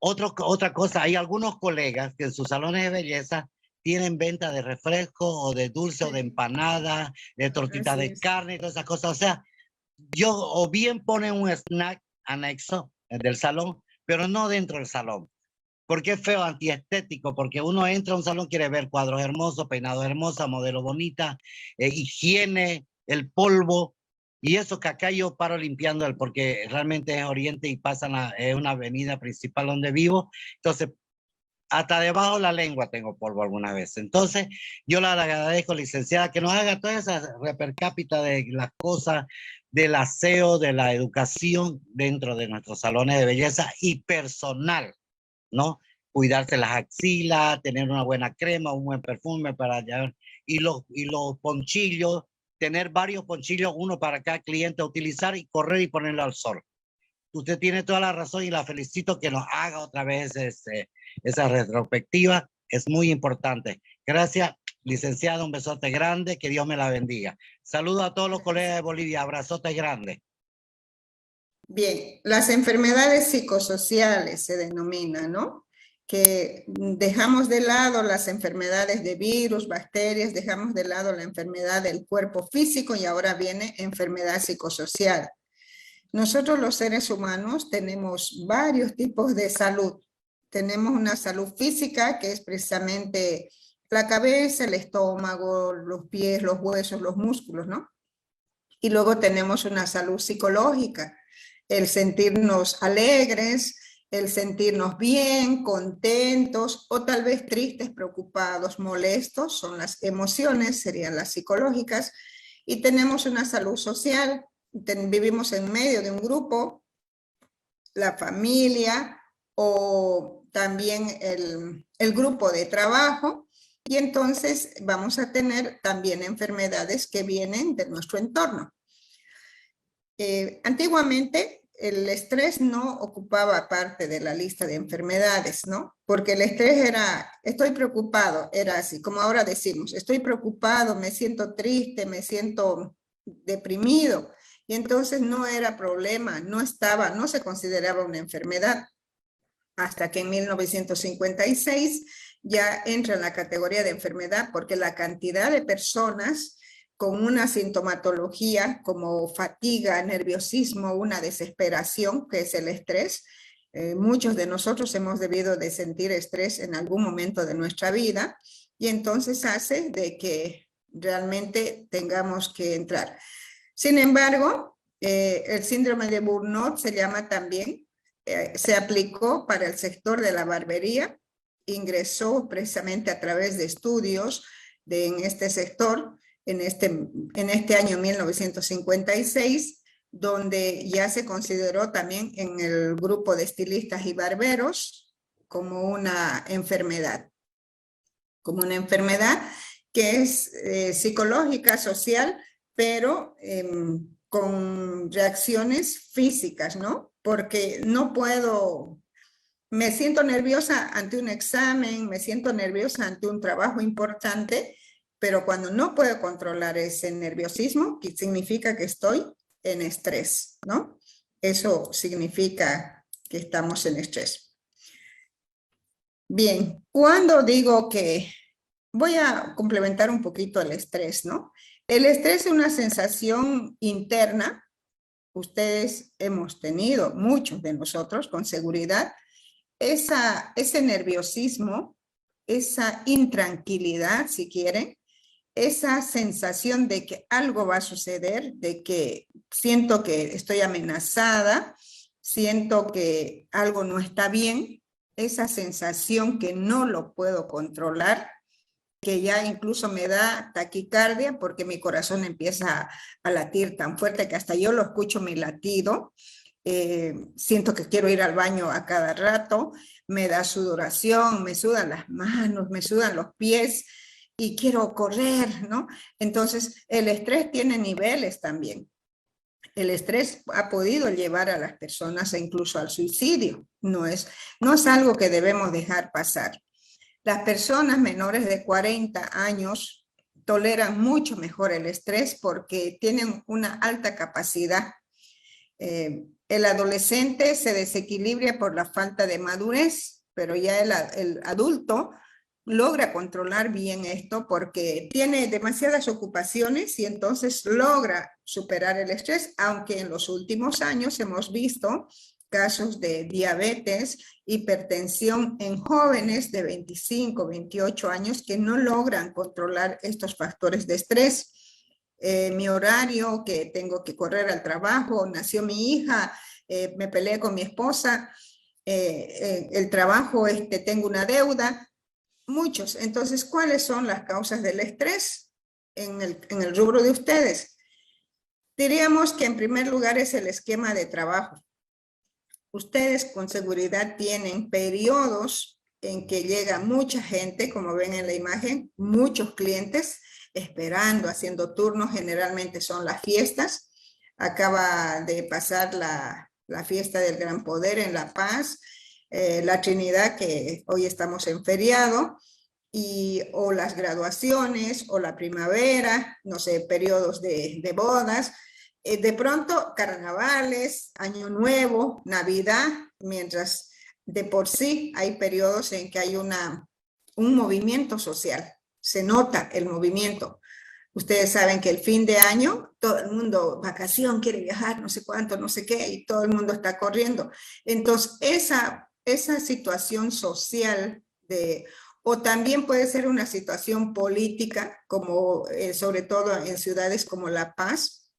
Otra cosa, hay algunos colegas que en sus salones de belleza tienen venta de refresco o de dulce o de empanada, de tortitas de carne y todas esas cosas. O sea, o bien ponen un snack anexo del salón, pero no dentro del salón. Porque es feo, antiestético, porque uno entra a un salón, quiere ver cuadros hermosos, peinados hermosos, modelo bonita, higiene, el polvo, y eso que acá yo paro limpiando, porque realmente es Oriente y es una avenida principal donde vivo, entonces hasta debajo de la lengua tengo polvo alguna vez. Entonces, yo le agradezco, licenciada, que nos haga toda esa repercápita de las cosas, del aseo, de la educación dentro de nuestros salones de belleza y personal, ¿no? Cuidarse las axilas, tener una buena crema, un buen perfume para allá, y los ponchillos, tener varios ponchillos, uno para cada cliente utilizar y correr y ponerlo al sol. usted tiene toda la razón y la felicito que nos haga otra vez esa retrospectiva. Es muy importante. Gracias, licenciado. Un besote grande. Que Dios me la bendiga. Saludo a todos los colegas de Bolivia. Abrazote grande. Bien, las enfermedades psicosociales se denominan, ¿no? Que dejamos de lado las enfermedades de virus, bacterias, dejamos de lado la enfermedad del cuerpo físico y ahora viene enfermedad psicosocial. Nosotros los seres humanos tenemos varios tipos de salud. Tenemos una salud física que es precisamente la cabeza, el estómago, los pies, los huesos, los músculos, ¿no? Y luego tenemos una salud psicológica, el sentirnos alegres, el sentirnos bien, contentos o tal vez tristes, preocupados, molestos, son las emociones, serían las psicológicas. Y tenemos una salud social, vivimos en medio de un grupo, la familia o también el grupo de trabajo, y entonces vamos a tener también enfermedades que vienen de nuestro entorno. Antiguamente el estrés no ocupaba parte de la lista de enfermedades, ¿no? Porque el estrés era, estoy preocupado, era así, como ahora decimos, estoy preocupado, me siento triste, me siento deprimido, y entonces no era problema, no se consideraba una enfermedad, hasta que en 1956 ya entra en la categoría de enfermedad, porque la cantidad de personas con una sintomatología como fatiga, nerviosismo, una desesperación, que es el estrés. Muchos de nosotros hemos debido de sentir estrés en algún momento de nuestra vida, y entonces hace de que realmente tengamos que entrar. Sin embargo, el síndrome de Burnout se llama también, se aplicó para el sector de la barbería, ingresó precisamente a través de estudios en este sector, en este año 1956, donde ya se consideró también en el grupo de estilistas y barberos como una enfermedad que es psicológica, social, pero con reacciones físicas, ¿no? Porque no puedo, me siento nerviosa ante un examen, me siento nerviosa ante un trabajo importante, pero cuando no puedo controlar ese nerviosismo, que significa que estoy en estrés, ¿no? Eso significa que estamos en estrés. Bien, cuando digo que voy a complementar un poquito el estrés, ¿no? El estrés es una sensación interna, ustedes hemos tenido, muchos de nosotros con seguridad, ese nerviosismo, esa intranquilidad, si quieren, esa sensación de que algo va a suceder, de que siento que estoy amenazada, siento que algo no está bien, esa sensación que no lo puedo controlar, que ya incluso me da taquicardia porque mi corazón empieza a latir tan fuerte que hasta yo lo escucho mi latido. Siento que quiero ir al baño a cada rato, me da sudoración, me sudan las manos, me sudan los pies y quiero correr, ¿no? Entonces, el estrés tiene niveles también. El estrés ha podido llevar a las personas incluso al suicidio. No es algo que debemos dejar pasar. Las personas menores de 40 años toleran mucho mejor el estrés porque tienen una alta capacidad. El adolescente se desequilibra por la falta de madurez, pero ya el adulto logra controlar bien esto porque tiene demasiadas ocupaciones y entonces logra superar el estrés, aunque en los últimos años hemos visto casos de diabetes, hipertensión en jóvenes de 25, 28 años que no logran controlar estos factores de estrés. Mi horario, que tengo que correr al trabajo, nació mi hija, me peleé con mi esposa, el trabajo, tengo una deuda, muchos. Entonces, ¿cuáles son las causas del estrés en el rubro de ustedes? Diríamos que en primer lugar es el esquema de trabajo. Ustedes con seguridad tienen periodos en que llega mucha gente, como ven en la imagen, muchos clientes esperando, haciendo turnos, generalmente son las fiestas. Acaba de pasar la fiesta del Gran Poder en La Paz, la Trinidad, que hoy estamos en feriado, o las graduaciones, o la primavera, no sé, periodos de bodas, de pronto carnavales, Año Nuevo, Navidad, mientras de por sí hay periodos en que hay un movimiento social, se nota el movimiento. Ustedes saben que el fin de año, todo el mundo, vacación, quiere viajar, no sé cuánto, no sé qué, y todo el mundo está corriendo. Entonces, esa situación social o también puede ser una situación política, como sobre todo en ciudades como La Paz,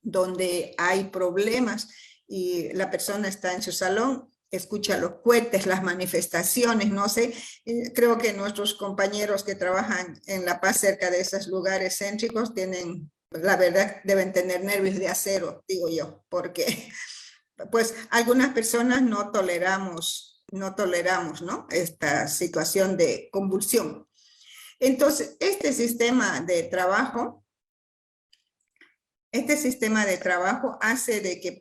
donde hay problemas y la persona está en su salón, escucha los cohetes, las manifestaciones, no sé, creo que nuestros compañeros que trabajan en La Paz cerca de esos lugares céntricos tienen, la verdad, deben tener nervios de acero, digo yo, porque pues algunas personas no toleramos, ¿no? Esta situación de convulsión. Entonces, este sistema de trabajo hace de que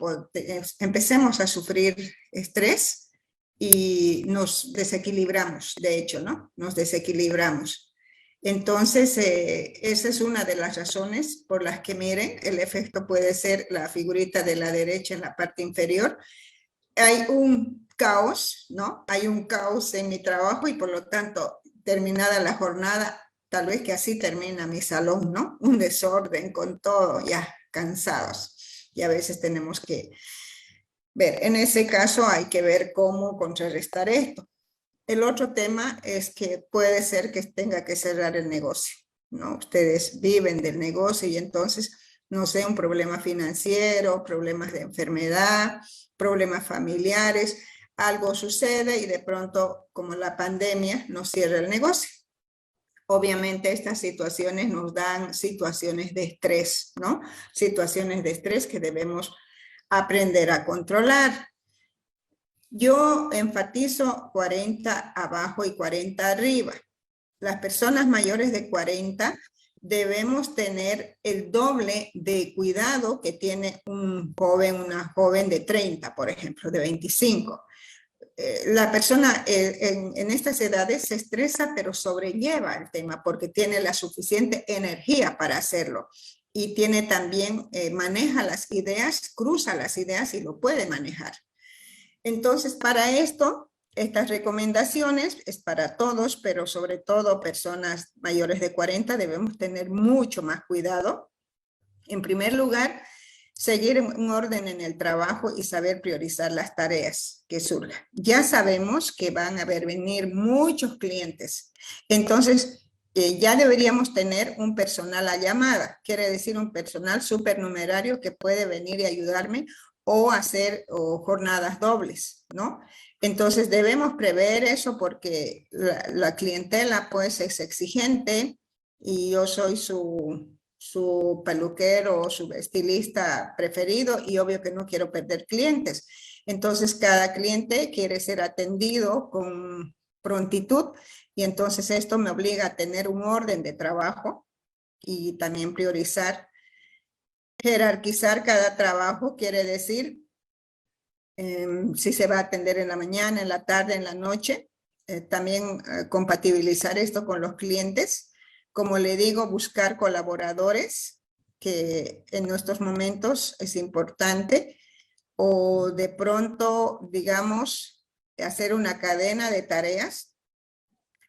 empecemos a sufrir estrés y nos desequilibramos, de hecho, ¿no? Nos desequilibramos. Entonces, esa es una de las razones por las que, miren, el efecto puede ser la figurita de la derecha en la parte inferior. Hay un caos, ¿no? Hay un caos en mi trabajo y por lo tanto, terminada la jornada, tal vez que así termina mi salón, ¿no? Un desorden con todo, ya cansados. Y a veces tenemos que ver, en ese caso hay que ver cómo contrarrestar esto. El otro tema es que puede ser que tenga que cerrar el negocio, ¿no? Ustedes viven del negocio y entonces, no sé, un problema financiero, problemas de enfermedad, problemas familiares, algo sucede y de pronto, como la pandemia, nos cierra el negocio. Obviamente estas situaciones nos dan situaciones de estrés, ¿no? Situaciones de estrés que debemos aprender a controlar. Yo enfatizo 40 abajo y 40 arriba. Las personas mayores de 40 debemos tener el doble de cuidado que tiene un joven, una joven de 30, por ejemplo, de 25. La persona en estas edades se estresa, pero sobrelleva el tema porque tiene la suficiente energía para hacerlo. Y tiene también, maneja las ideas, cruza las ideas y lo puede manejar. Entonces, para esto, estas recomendaciones es para todos, pero sobre todo personas mayores de 40 debemos tener mucho más cuidado. En primer lugar, seguir un orden en el trabajo y saber priorizar las tareas que surjan. Ya sabemos que van a venir muchos clientes, entonces ya deberíamos tener un personal a llamada, quiere decir un personal supernumerario que puede venir y ayudarme o hacer jornadas dobles, ¿no? Entonces debemos prever eso porque la clientela pues es exigente y yo soy su peluquero o su estilista preferido y obvio que no quiero perder clientes. Entonces cada cliente quiere ser atendido con prontitud y entonces esto me obliga a tener un orden de trabajo y también priorizar. Jerarquizar cada trabajo quiere decir si se va a atender en la mañana, en la tarde, en la noche. También compatibilizar esto con los clientes. Como le digo, buscar colaboradores, que en estos momentos es importante. O de pronto, digamos, hacer una cadena de tareas.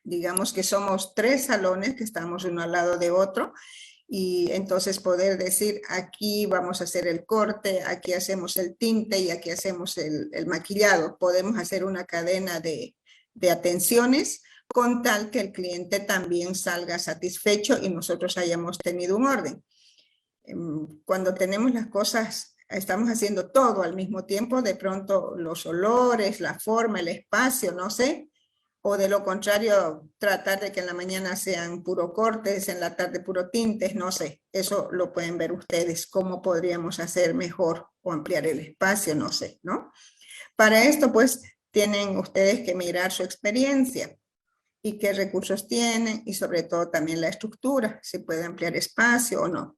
Digamos que somos 3 salones que estamos uno al lado de otro y entonces poder decir aquí vamos a hacer el corte, aquí hacemos el tinte y aquí hacemos el maquillado. Podemos hacer una cadena de atenciones con tal que el cliente también salga satisfecho y nosotros hayamos tenido un orden. Cuando tenemos las cosas, estamos haciendo todo al mismo tiempo, de pronto los olores, la forma, el espacio, no sé, o de lo contrario, tratar de que en la mañana sean puro cortes, en la tarde puro tintes, no sé. Eso lo pueden ver ustedes, cómo podríamos hacer mejor o ampliar el espacio, no sé, ¿no? Para esto, pues, tienen ustedes que mirar su experiencia y qué recursos tienen y sobre todo también la estructura, si puede ampliar espacio o no.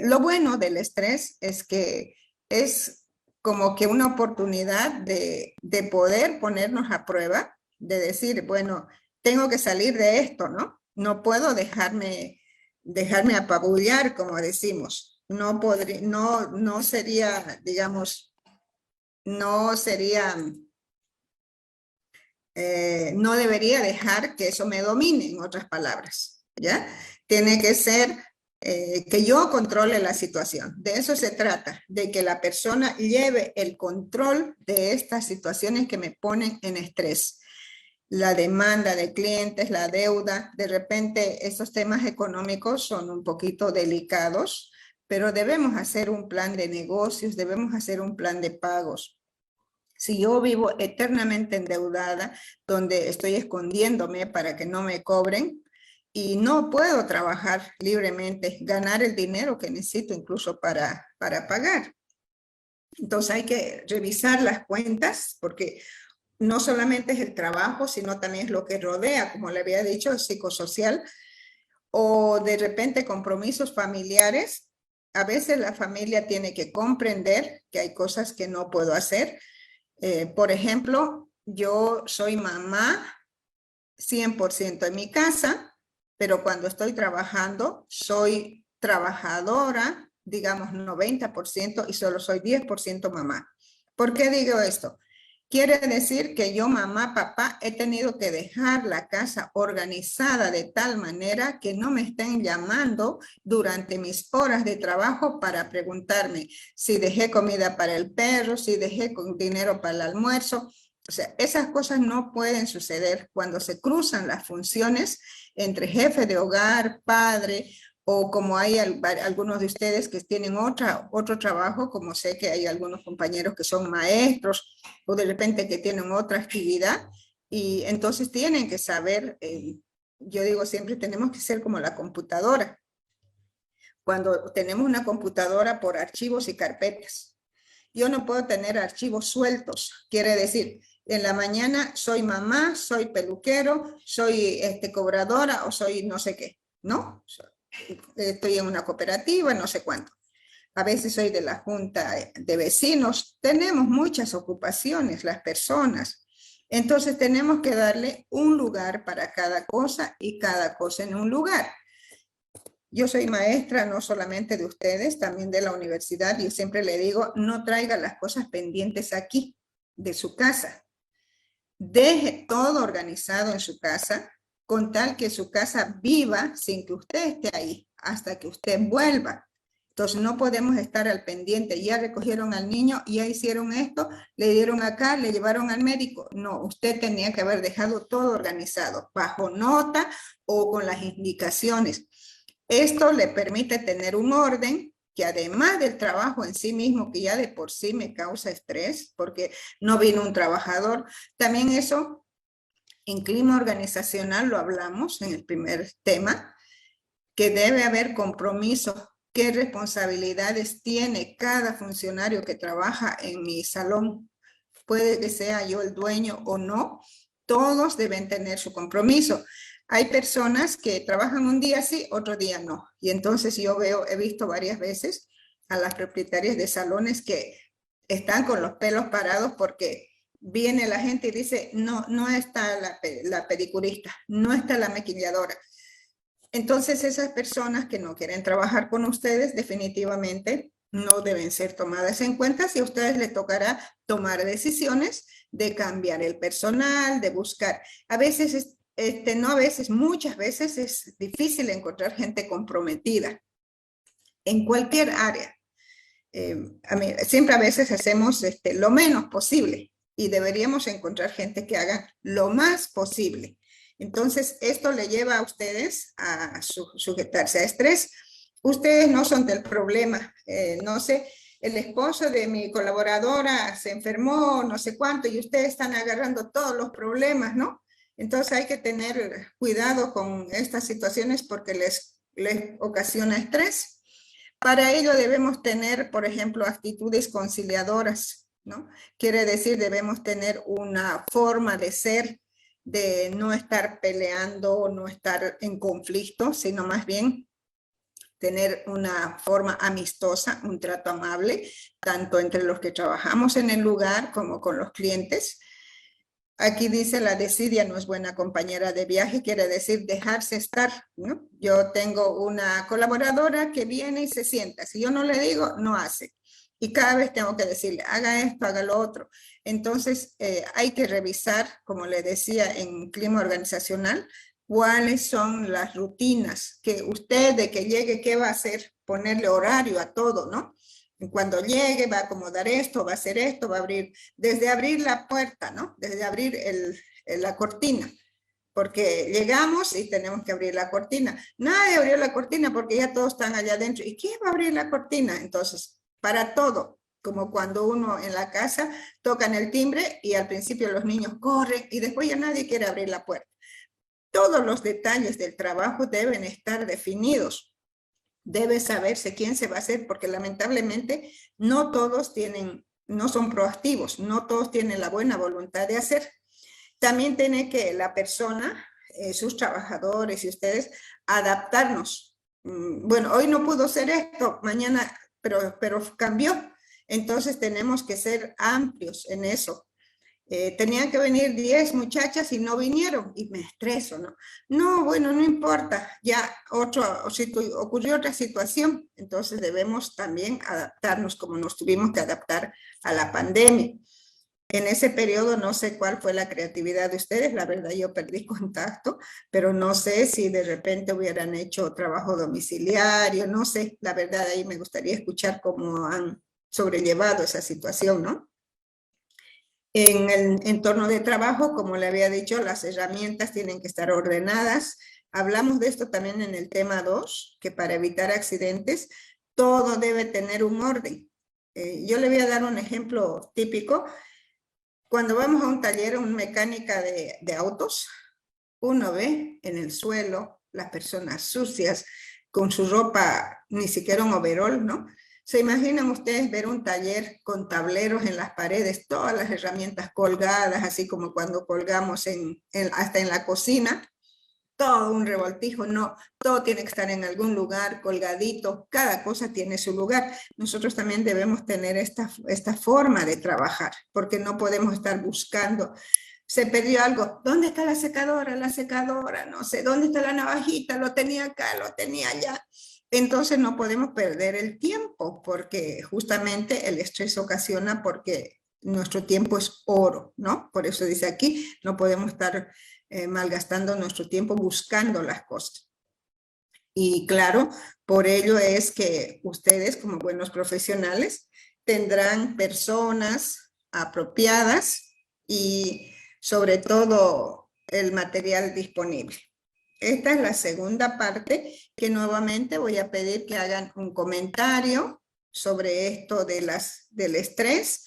Lo bueno del estrés es que es como que una oportunidad de poder ponernos a prueba, de decir, bueno, tengo que salir de esto, ¿no? No puedo dejarme apabullar, como decimos. No sería, digamos, no sería, no debería dejar que eso me domine, en otras palabras, ¿ya? Tiene que ser que yo controle la situación. De eso se trata, de que la persona lleve el control de estas situaciones que me ponen en estrés. La demanda de clientes, la deuda, de repente esos temas económicos son un poquito delicados, pero debemos hacer un plan de negocios, debemos hacer un plan de pagos. Si yo vivo eternamente endeudada, donde estoy escondiéndome para que no me cobren y no puedo trabajar libremente, ganar el dinero que necesito incluso para pagar. Entonces hay que revisar las cuentas porque no solamente es el trabajo, sino también es lo que rodea, como le había dicho, el psicosocial, o de repente compromisos familiares. A veces la familia tiene que comprender que hay cosas que no puedo hacer. Por ejemplo, yo soy mamá 100% en mi casa, pero cuando estoy trabajando, soy trabajadora, digamos 90% y solo soy 10% mamá. ¿Por qué digo esto? Quiere decir que yo, mamá, papá, he tenido que dejar la casa organizada de tal manera que no me estén llamando durante mis horas de trabajo para preguntarme si dejé comida para el perro, si dejé dinero para el almuerzo. O sea, esas cosas no pueden suceder cuando se cruzan las funciones entre jefe de hogar, padre, o como hay algunos de ustedes que tienen otro trabajo, como sé que hay algunos compañeros que son maestros, o de repente que tienen otra actividad, y entonces tienen que saber, yo digo siempre tenemos que ser como la computadora. Cuando tenemos una computadora por archivos y carpetas, yo no puedo tener archivos sueltos, quiere decir, en la mañana soy mamá, soy peluquero, soy cobradora o soy no sé qué, ¿no? Estoy en una cooperativa, no sé cuánto. A veces soy de la junta de vecinos. Tenemos muchas ocupaciones las personas. Entonces tenemos que darle un lugar para cada cosa y cada cosa en un lugar. Yo soy maestra no solamente de ustedes, también de la universidad. Yo siempre le digo, no traiga las cosas pendientes aquí, de su casa. Deje todo organizado en su casa, con tal que su casa viva sin que usted esté ahí, hasta que usted vuelva. Entonces no podemos estar al pendiente, ya recogieron al niño, ya hicieron esto, le dieron acá, le llevaron al médico. No, usted tenía que haber dejado todo organizado, bajo nota o con las indicaciones. Esto le permite tener un orden que además del trabajo en sí mismo, que ya de por sí me causa estrés, porque no vino un trabajador, también eso en clima organizacional lo hablamos en el primer tema, que debe haber compromiso, qué responsabilidades tiene cada funcionario que trabaja en mi salón. Puede que sea yo el dueño o no, todos deben tener su compromiso. Hay personas que trabajan un día sí, otro día no. Y entonces he visto varias veces a las propietarias de salones que están con los pelos parados porque viene la gente y dice, no está la pedicurista, no está la maquilladora. Entonces esas personas que no quieren trabajar con ustedes definitivamente no deben ser tomadas en cuenta si a ustedes les tocará tomar decisiones de cambiar el personal, de buscar. A veces, muchas veces es difícil encontrar gente comprometida en cualquier área. Siempre a veces hacemos lo menos posible y deberíamos encontrar gente que haga lo más posible. Entonces, esto le lleva a ustedes a sujetarse a estrés. Ustedes no son del problema, no sé, el esposo de mi colaboradora se enfermó, no sé cuánto, y ustedes están agarrando todos los problemas, ¿no? Entonces hay que tener cuidado con estas situaciones porque les ocasiona estrés. Para ello debemos tener, por ejemplo, actitudes conciliadoras, ¿no? Quiere decir, debemos tener una forma de ser, de no estar peleando, no estar en conflicto, sino más bien tener una forma amistosa, un trato amable, tanto entre los que trabajamos en el lugar como con los clientes. Aquí dice la desidia no es buena compañera de viaje, quiere decir dejarse estar, ¿no? Yo tengo una colaboradora que viene y se sienta. Si yo no le digo, no hace. Y cada vez tengo que decirle, haga esto, haga lo otro. Entonces, hay que revisar, como le decía, en clima organizacional, cuáles son las rutinas que usted, de que llegue, ¿qué va a hacer? Ponerle horario a todo, ¿no? Cuando llegue va a acomodar esto, va a hacer esto, va a abrir, desde abrir la puerta, ¿no? Desde abrir la cortina, porque llegamos y tenemos que abrir la cortina. Nadie abrió la cortina porque ya todos están allá adentro. ¿Y quién va a abrir la cortina? Entonces, para todo, como cuando uno en la casa tocan el timbre y al principio los niños corren y después ya nadie quiere abrir la puerta. Todos los detalles del trabajo deben estar definidos. Debe saberse quién se va a hacer, porque lamentablemente no todos no son proactivos, no todos tienen la buena voluntad de hacer. También tiene que la persona, sus trabajadores y ustedes, adaptarnos. Bueno, hoy no pudo ser esto, mañana, pero cambió. Entonces tenemos que ser amplios en eso. Tenían que venir 10 muchachas y no vinieron y me estreso, ¿no? No, bueno, no importa, ya ocurrió otra situación, entonces debemos también adaptarnos como nos tuvimos que adaptar a la pandemia. En ese periodo no sé cuál fue la creatividad de ustedes, la verdad yo perdí contacto, pero no sé si de repente hubieran hecho trabajo domiciliario, no sé, la verdad ahí me gustaría escuchar cómo han sobrellevado esa situación, ¿no? En el entorno de trabajo, como le había dicho, las herramientas tienen que estar ordenadas. Hablamos de esto también en el tema 2, que para evitar accidentes, todo debe tener un orden. Yo le voy a dar un ejemplo típico. Cuando vamos a un taller, una mecánica de autos, uno ve en el suelo las personas sucias, con su ropa, ni siquiera un overol, ¿no? ¿Se imaginan ustedes ver un taller con tableros en las paredes, todas las herramientas colgadas, así como cuando colgamos hasta en la cocina? Todo un revoltijo, no, todo tiene que estar en algún lugar, colgadito, cada cosa tiene su lugar. Nosotros también debemos tener esta forma de trabajar, porque no podemos estar buscando. Se perdió algo, ¿dónde está la secadora? La secadora, no sé, ¿dónde está la navajita? Lo tenía acá, lo tenía allá. Entonces no podemos perder el tiempo porque justamente el estrés ocasiona porque nuestro tiempo es oro, ¿no? Por eso dice aquí, no podemos estar malgastando nuestro tiempo buscando las cosas. Y claro, por ello es que ustedes como buenos profesionales tendrán personas apropiadas y sobre todo el material disponible. Esta es la segunda parte que nuevamente voy a pedir que hagan un comentario sobre esto del estrés,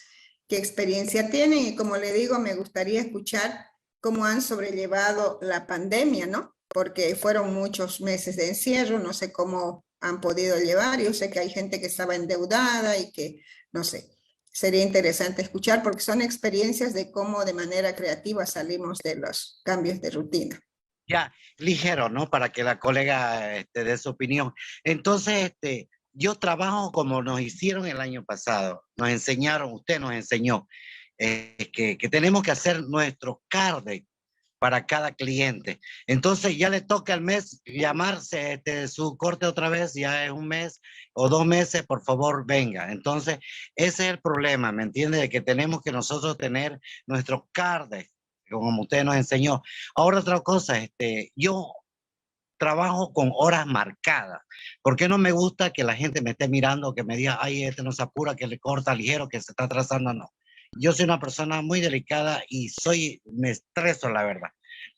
qué experiencia tienen y como le digo, me gustaría escuchar cómo han sobrellevado la pandemia, ¿no? Porque fueron muchos meses de encierro, no sé cómo han podido llevar, yo sé que hay gente que estaba endeudada y que, no sé, sería interesante escuchar porque son experiencias de cómo de manera creativa salimos de los cambios de rutina. Ya, ligero, ¿no? Para que la colega dé su opinión. Entonces, yo trabajo como nos hicieron el año pasado. Nos enseñaron, usted nos enseñó que tenemos que hacer nuestro CARDE para cada cliente. Entonces ya le toca al mes llamarse su corte otra vez, ya es un mes o 2 meses, por favor, venga. Entonces, ese es el problema, ¿me entiende? De que tenemos que nosotros tener nuestro CARDE, como usted nos enseñó. Ahora otra cosa, yo trabajo con horas marcadas. ¿Por qué no me gusta que la gente me esté mirando, que me diga, ay, no se apura, que le corta ligero, que se está atrasando? No. Yo soy una persona muy delicada y me estreso, la verdad.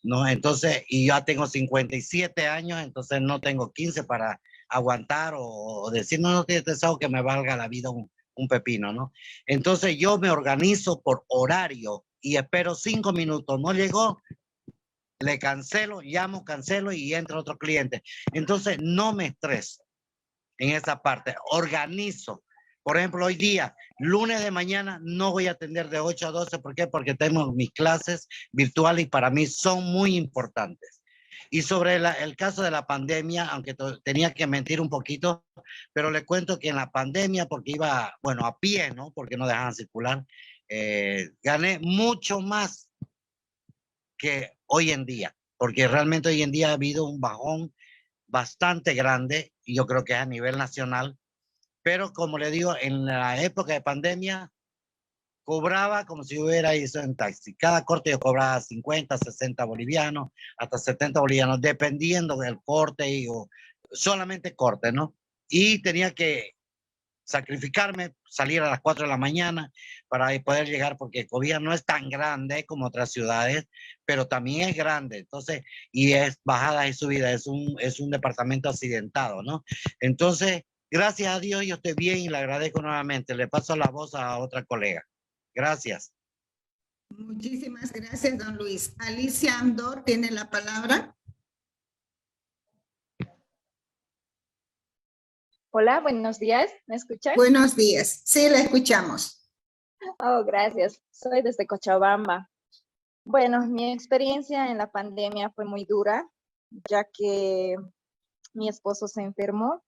¿No? Entonces, y ya tengo 57 años, entonces no tengo 15 para aguantar o decir, no estoy estresado, que me valga la vida un pepino, ¿no? Entonces yo me organizo por horario y espero 5 minutos. No llegó, le cancelo, llamo, cancelo y entra otro cliente. Entonces no me estreso en esa parte, organizo. Por ejemplo, hoy día, lunes de mañana, no voy a atender de 8 a 12. ¿Por qué? Porque tengo mis clases virtuales y para mí son muy importantes. Y sobre el caso de la pandemia, aunque tenía que mentir un poquito, pero le cuento que en la pandemia, porque iba, bueno, a pie, ¿no? Porque no dejaban circular, gané mucho más que hoy en día, porque realmente hoy en día ha habido un bajón bastante grande, y yo creo que es a nivel nacional, pero como le digo, en la época de pandemia, cobraba como si hubiera ido en taxi. Cada corte yo cobraba 50, 60 bolivianos, hasta 70 bolivianos, dependiendo del corte o solamente corte, ¿no? Y tenía que sacrificarme, salir a las 4 de la mañana para poder llegar, porque Cobija no es tan grande como otras ciudades, pero también es grande, entonces, y es bajada y subida, es un departamento accidentado, ¿no? Entonces, gracias a Dios yo estoy bien y le agradezco nuevamente. Le paso la voz a otra colega. Gracias. Muchísimas gracias, don Luis. Alicia Andor tiene la palabra. Hola, buenos días. ¿Me escuchan? Buenos días. Sí, la escuchamos. Oh, gracias. Soy desde Cochabamba. Bueno, mi experiencia en la pandemia fue muy dura, ya que mi esposo se enfermó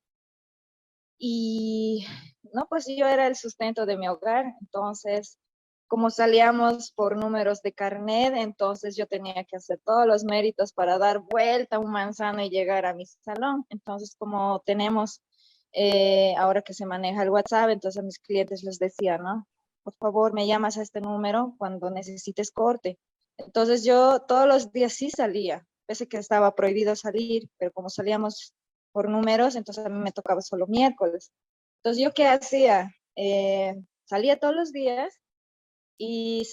y no, pues yo era el sustento de mi hogar. Entonces, como salíamos por números de carnet, entonces yo tenía que hacer todos los méritos para dar vuelta a un manzano y llegar a mi salón. Entonces, como tenemos ahora que se maneja el WhatsApp, entonces a mis clientes les decía, ¿no? Por favor, me llamas a este número cuando necesites corte. Entonces yo todos los días sí salía, pese que estaba prohibido salir, pero como salíamos por números, entonces a mí me tocaba solo miércoles. Entonces yo qué hacía, salía todos los días y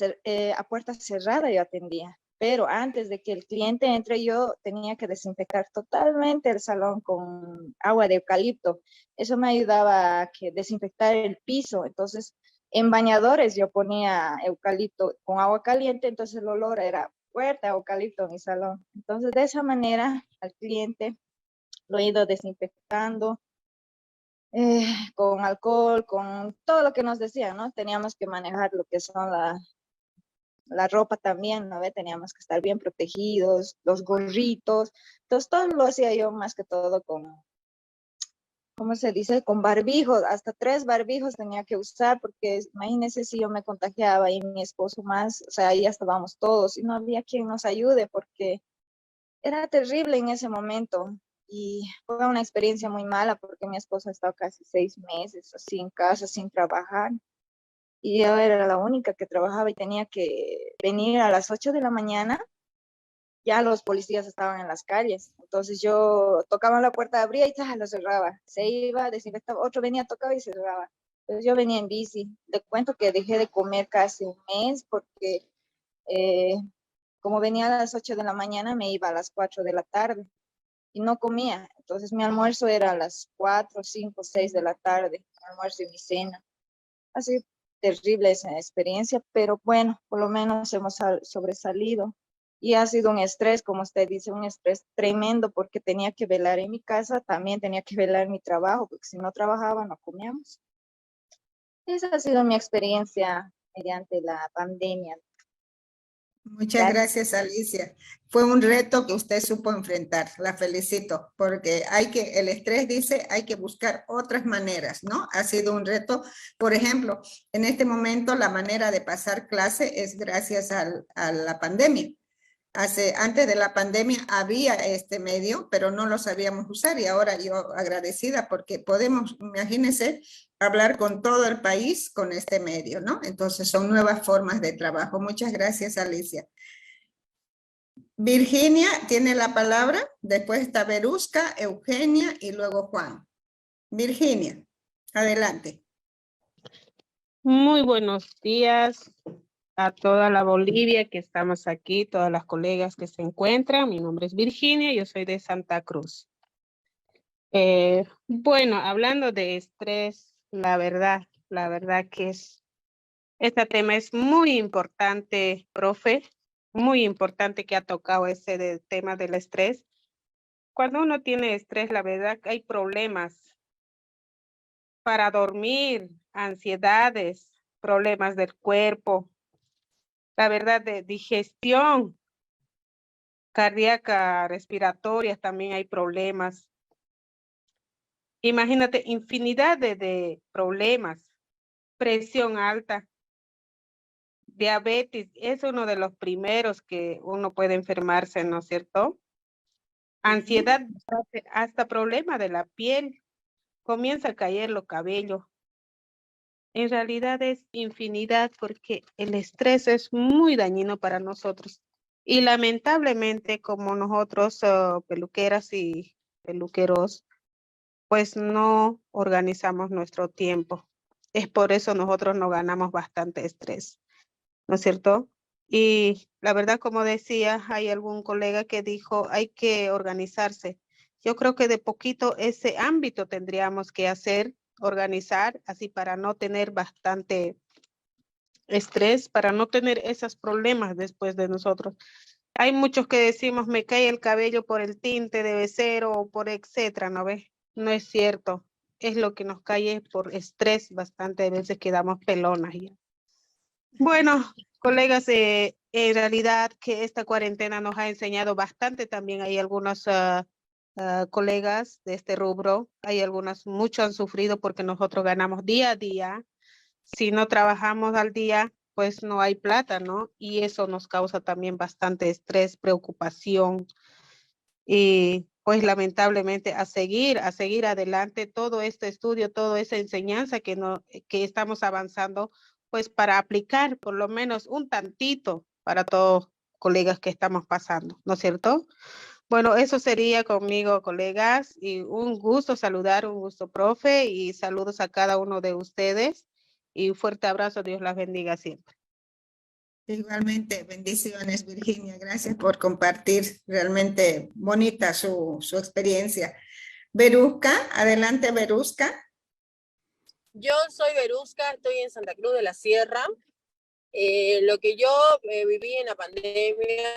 a puerta cerrada yo atendía. Pero antes de que el cliente entre, yo tenía que desinfectar totalmente el salón con agua de eucalipto. Eso me ayudaba a desinfectar el piso. Entonces, en bañadores yo ponía eucalipto con agua caliente, entonces el olor era fuerte a eucalipto en mi salón. Entonces, de esa manera, al cliente lo he ido desinfectando con alcohol, con todo lo que nos decían, ¿no? Teníamos que manejar lo que son la ropa también, ¿no ve? Teníamos que estar bien protegidos, los gorritos. Entonces, todo lo hacía yo más que todo con, ¿cómo se dice? Con barbijos, hasta 3 barbijos tenía que usar, porque imagínense si yo me contagiaba y mi esposo más, o sea, ahí ya estábamos todos y no había quien nos ayude porque era terrible en ese momento. Y fue una experiencia muy mala porque mi esposo ha estado casi 6 meses así en casa sin trabajar. Y yo era la única que trabajaba y tenía que venir a las 8 de la mañana, ya los policías estaban en las calles, entonces yo tocaba la puerta, abría y lo cerraba, se iba, desinfectaba, otro venía, tocaba y cerraba. Entonces yo venía en bici, le cuento que dejé de comer casi un mes porque eh, como venía a las 8 de la mañana me iba a las 4 de la tarde y no comía, entonces mi almuerzo era a las 4, 5, 6 de la tarde, mi almuerzo y mi cena. Ha sido terrible esa experiencia, pero bueno, por lo menos hemos sobresalido. Y ha sido un estrés, como usted dice, un estrés tremendo porque tenía que velar en mi casa, también tenía que velar mi trabajo, porque si no trabajaba no comíamos. Esa ha sido mi experiencia mediante la pandemia. Muchas Gracias. gracias, Alicia. Fue un reto que usted supo enfrentar. La felicito, porque el estrés dice, hay que buscar otras maneras, ¿no? Ha sido un reto. Por ejemplo, en este momento la manera de pasar clase es gracias a la pandemia. Antes de la pandemia había este medio, pero no lo sabíamos usar y ahora yo agradecida porque podemos, imagínense, hablar con todo el país con este medio, ¿no? Entonces son nuevas formas de trabajo. Muchas gracias, Alicia. Virginia tiene la palabra, después está Verusca, Eugenia y luego Juan. Virginia, adelante. Muy buenos días a toda la Bolivia que estamos aquí, todas las colegas que se encuentran. Mi nombre es Virginia, yo soy de Santa Cruz. Bueno, hablando de estrés, la verdad que este tema es muy importante, profe, muy importante que ha tocado tema del estrés. Cuando uno tiene estrés, la verdad que hay problemas para dormir, ansiedades, problemas del cuerpo, la verdad de digestión. cardíaca, respiratorias, también hay problemas. Imagínate, infinidad de problemas. Presión alta, diabetes, es uno de los primeros que uno puede enfermarse, ¿no es cierto? Ansiedad, hasta problema de la piel, comienza a caer los cabellos. En realidad es infinidad porque el estrés es muy dañino para nosotros. Y lamentablemente, como nosotros, peluqueras y peluqueros, pues no organizamos nuestro tiempo. Es por eso nosotros nos ganamos bastante estrés, ¿no es cierto? Y la verdad, como decía, hay algún colega que dijo, hay que organizarse. Yo creo que de poquito ese ámbito tendríamos que hacer, organizar, así para no tener bastante estrés, para no tener esos problemas después de nosotros. Hay muchos que decimos, me cae el cabello por el tinte, debe ser, o por etcétera, ¿no ves? No es cierto. Es lo que nos cae por estrés, bastante veces quedamos pelonas ya. Bueno, colegas, en realidad que esta cuarentena nos ha enseñado bastante. También hay algunos colegas de este rubro, hay algunos, muchos han sufrido porque nosotros ganamos día a día. Si no trabajamos al día, pues no hay plata, ¿no? Y eso nos causa también bastante estrés, preocupación y pues lamentablemente a seguir adelante todo este estudio, toda esa enseñanza que estamos avanzando, pues para aplicar por lo menos un tantito para todos colegas que estamos pasando, ¿no es cierto? Bueno, eso sería conmigo, colegas, y un gusto saludar, un gusto, profe, y saludos a cada uno de ustedes, y un fuerte abrazo, Dios las bendiga siempre. Igualmente, bendiciones, Virginia. Gracias por compartir. Realmente bonita su experiencia. Verusca, adelante, Verusca. Yo soy Verusca, estoy en Santa Cruz de la Sierra. Lo que yo viví en la pandemia,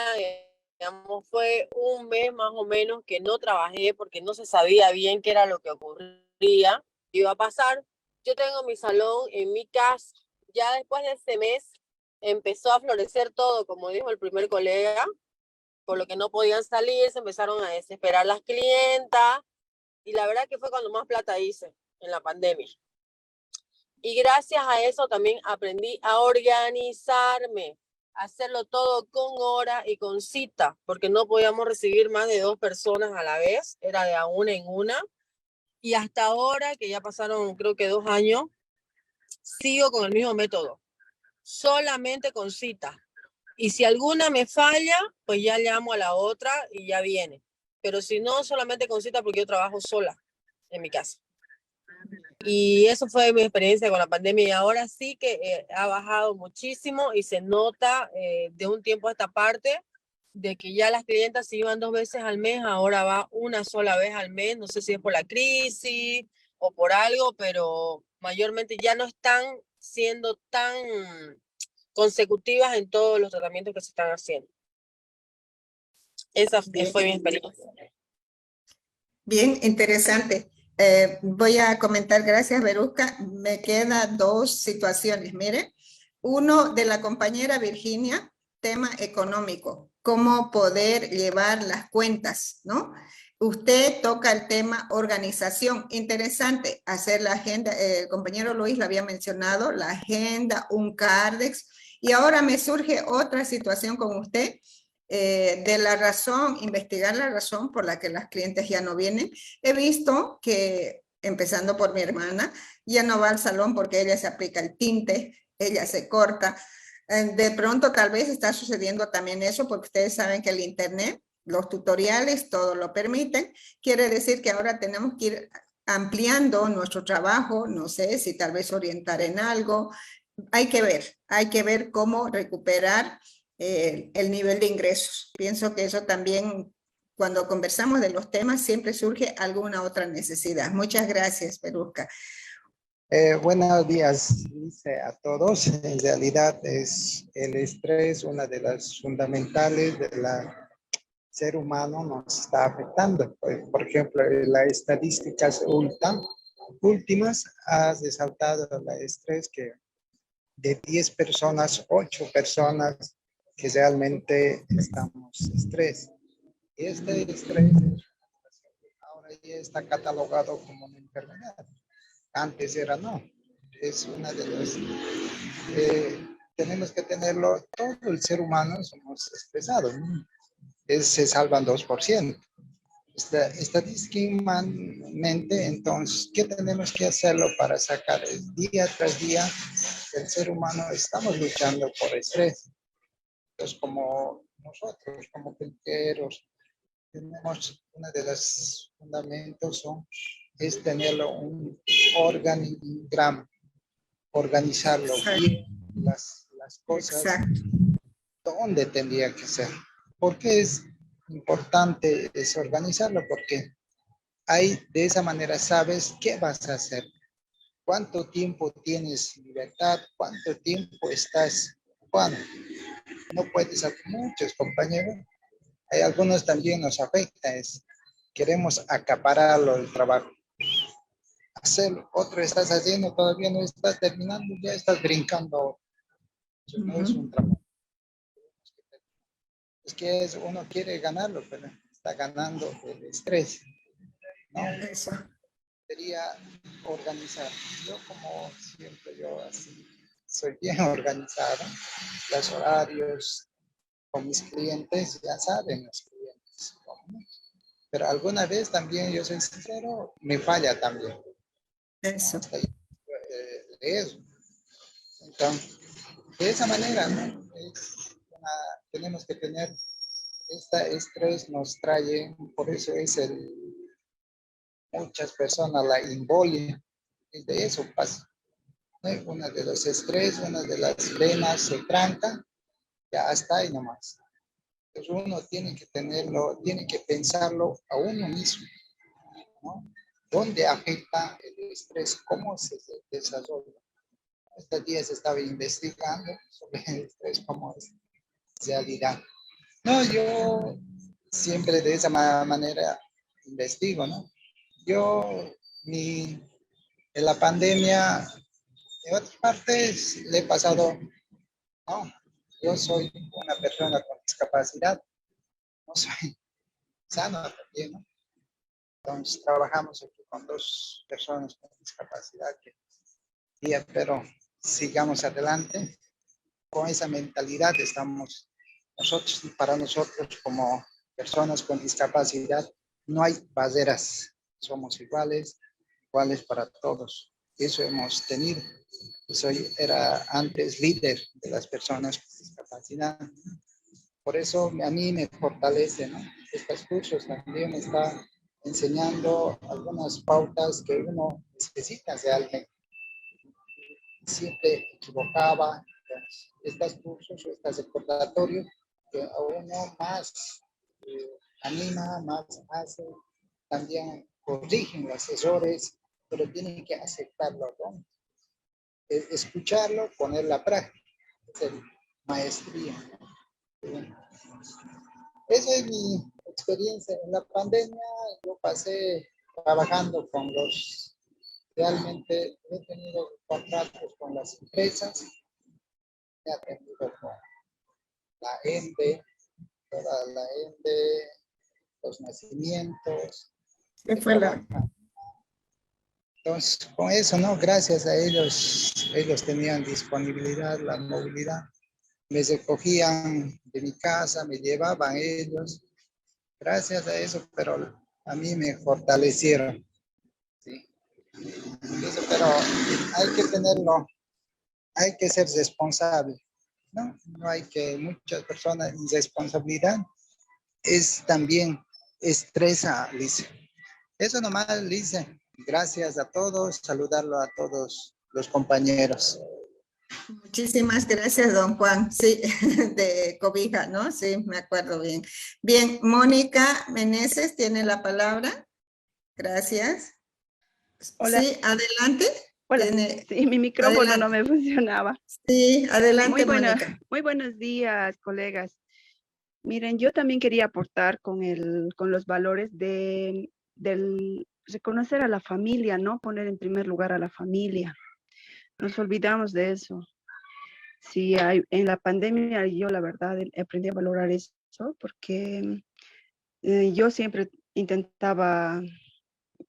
digamos, fue un mes más o menos que no trabajé porque no se sabía bien qué era lo que ocurría, iba a pasar. Yo tengo mi salón en mi casa. Ya después de ese mes empezó a florecer todo, como dijo el primer colega, por lo que no podían salir, se empezaron a desesperar las clientas y la verdad que fue cuando más plata hice en la pandemia. Y gracias a eso también aprendí a organizarme, a hacerlo todo con hora y con cita, porque no podíamos recibir más de 2 personas a la vez, era de a una en una. Y hasta ahora, que ya pasaron creo que 2 años, sigo con el mismo método, solamente con cita. Y si alguna me falla, pues ya llamo a la otra y ya viene. Pero si no, solamente con cita porque yo trabajo sola en mi casa. Y eso fue mi experiencia con la pandemia y ahora sí que ha bajado muchísimo y se nota de un tiempo a esta parte de que ya las clientas se iban 2 veces al mes, ahora va una sola vez al mes, no sé si es por la crisis o por algo, pero mayormente ya no están siendo tan consecutivas en todos los tratamientos que se están haciendo. Esa fue mi experiencia. Bien, interesante. Voy a comentar, gracias, Verusca. Me quedan 2 situaciones. Mire, uno de la compañera Virginia, tema económico, cómo poder llevar las cuentas, ¿no? Usted toca el tema organización. Interesante, hacer la agenda. El compañero Luis lo había mencionado, la agenda, un Cardex. Y ahora me surge otra situación con usted. De la razón, investigar la razón por la que las clientes ya no vienen. He visto que, empezando por mi hermana, ya no va al salón porque ella se aplica el tinte, ella se corta. De pronto tal vez está sucediendo también eso porque ustedes saben que el internet, los tutoriales, todo lo permiten. Quiere decir que ahora tenemos que ir ampliando nuestro trabajo, no sé si tal vez orientar en algo. Hay que ver cómo recuperar el nivel de ingresos. Pienso que eso también, cuando conversamos de los temas, siempre surge alguna otra necesidad. Muchas gracias, Verusca. Buenos días a todos. En realidad es el estrés una de las fundamentales del ser humano, nos está afectando. Por ejemplo, las estadísticas últimas ha resaltado el estrés que de 10 personas, 8 personas que realmente estamos estrés. Este estrés ahora ya está catalogado como una enfermedad. Antes era no. Es una de las... tenemos que tenerlo, todo el ser humano somos estresados, ¿no? Se salvan 2%. Estadísticamente, entonces, ¿qué tenemos que hacerlo para sacar día tras día? El ser humano estamos luchando por estrés. Entonces, como nosotros, como peluqueros, tenemos uno de los fundamentos es tenerlo un organigrama, organizarlo Exacto. bien, las cosas, Exacto. dónde tendría que ser. ¿Por qué es importante organizarlo? Porque ahí de esa manera sabes qué vas a hacer, cuánto tiempo tienes libertad, cuánto tiempo estás ocupado. No puedes hacer muchos, compañeros. Hay algunos también nos afecta, queremos acapararlo el trabajo. Hacerlo, otro estás haciendo, todavía no estás terminando, ya estás brincando. Eso no es un trabajo. Es que uno quiere ganarlo, pero está ganando el estrés, ¿no? Eso. Sería organizar. Yo como siempre, yo así, soy bien organizado. Los horarios con mis clientes, ya saben los clientes. ¿No? Pero alguna vez también, yo soy sincero, me falla también. Eso. De eso. Entonces, de esa manera, ¿no? Tenemos que tener, este estrés nos trae, por eso es muchas personas la embolia, y de eso pasa. ¿No? Una de los estrés, una de las venas se tranca, ya está ahí nomás. Entonces uno tiene que tenerlo, tiene que pensarlo a uno mismo, ¿no? ¿Dónde afecta el estrés? ¿Cómo se desarrolla? Estos días estaba investigando sobre el estrés, cómo es realidad. No, yo siempre de esa manera investigo, ¿no? Yo, en la pandemia, en otras partes le he pasado, no, yo soy una persona con discapacidad, no soy sano también, ¿no? Entonces trabajamos aquí con 2 personas con discapacidad, pero sigamos adelante. Con esa mentalidad estamos nosotros, para nosotros como personas con discapacidad, no hay barreras, somos iguales, iguales para todos. Eso hemos tenido. Era antes líder de las personas con discapacidad. Por eso a mí me fortalece, ¿no? Estos cursos también me está enseñando algunas pautas que uno necesita realmente. Siempre equivocaba. Estos cursos o estos recordatorios que a uno más anima, más hace, también corrigen los errores, pero tienen que aceptarlo, ¿no? Escucharlo, poner la práctica, es maestría. Esa es mi experiencia en la pandemia. Yo pasé trabajando con realmente he tenido contratos con las empresas, he atendido con la ENDE, toda la ENDE, los nacimientos, ¿Qué fue la? Entonces, con eso, ¿no? Gracias a ellos tenían disponibilidad, la movilidad. Me recogían de mi casa, me llevaban ellos. Gracias a eso, pero a mí me fortalecieron. ¿Sí? Eso, pero hay que tenerlo, hay que ser responsable, ¿no? No hay que, muchas personas, irresponsabilidad es también estresa, Lice. Eso nomás, Lice. Gracias a todos, saludarlo a todos los compañeros. Muchísimas gracias, don Juan. Sí, de Cobija, ¿no? Sí, me acuerdo bien. Bien, Mónica Meneses tiene la palabra. Gracias. Hola. Sí, adelante. Hola. Sí, mi micrófono Adelante. no me funcionaba. Sí, adelante, Mónica. Muy buenos días, colegas. Miren, yo también quería aportar con los valores del reconocer a la familia, ¿no? Poner en primer lugar a la familia. Nos olvidamos de eso. Sí, en la pandemia yo la verdad aprendí a valorar eso porque Yo siempre intentaba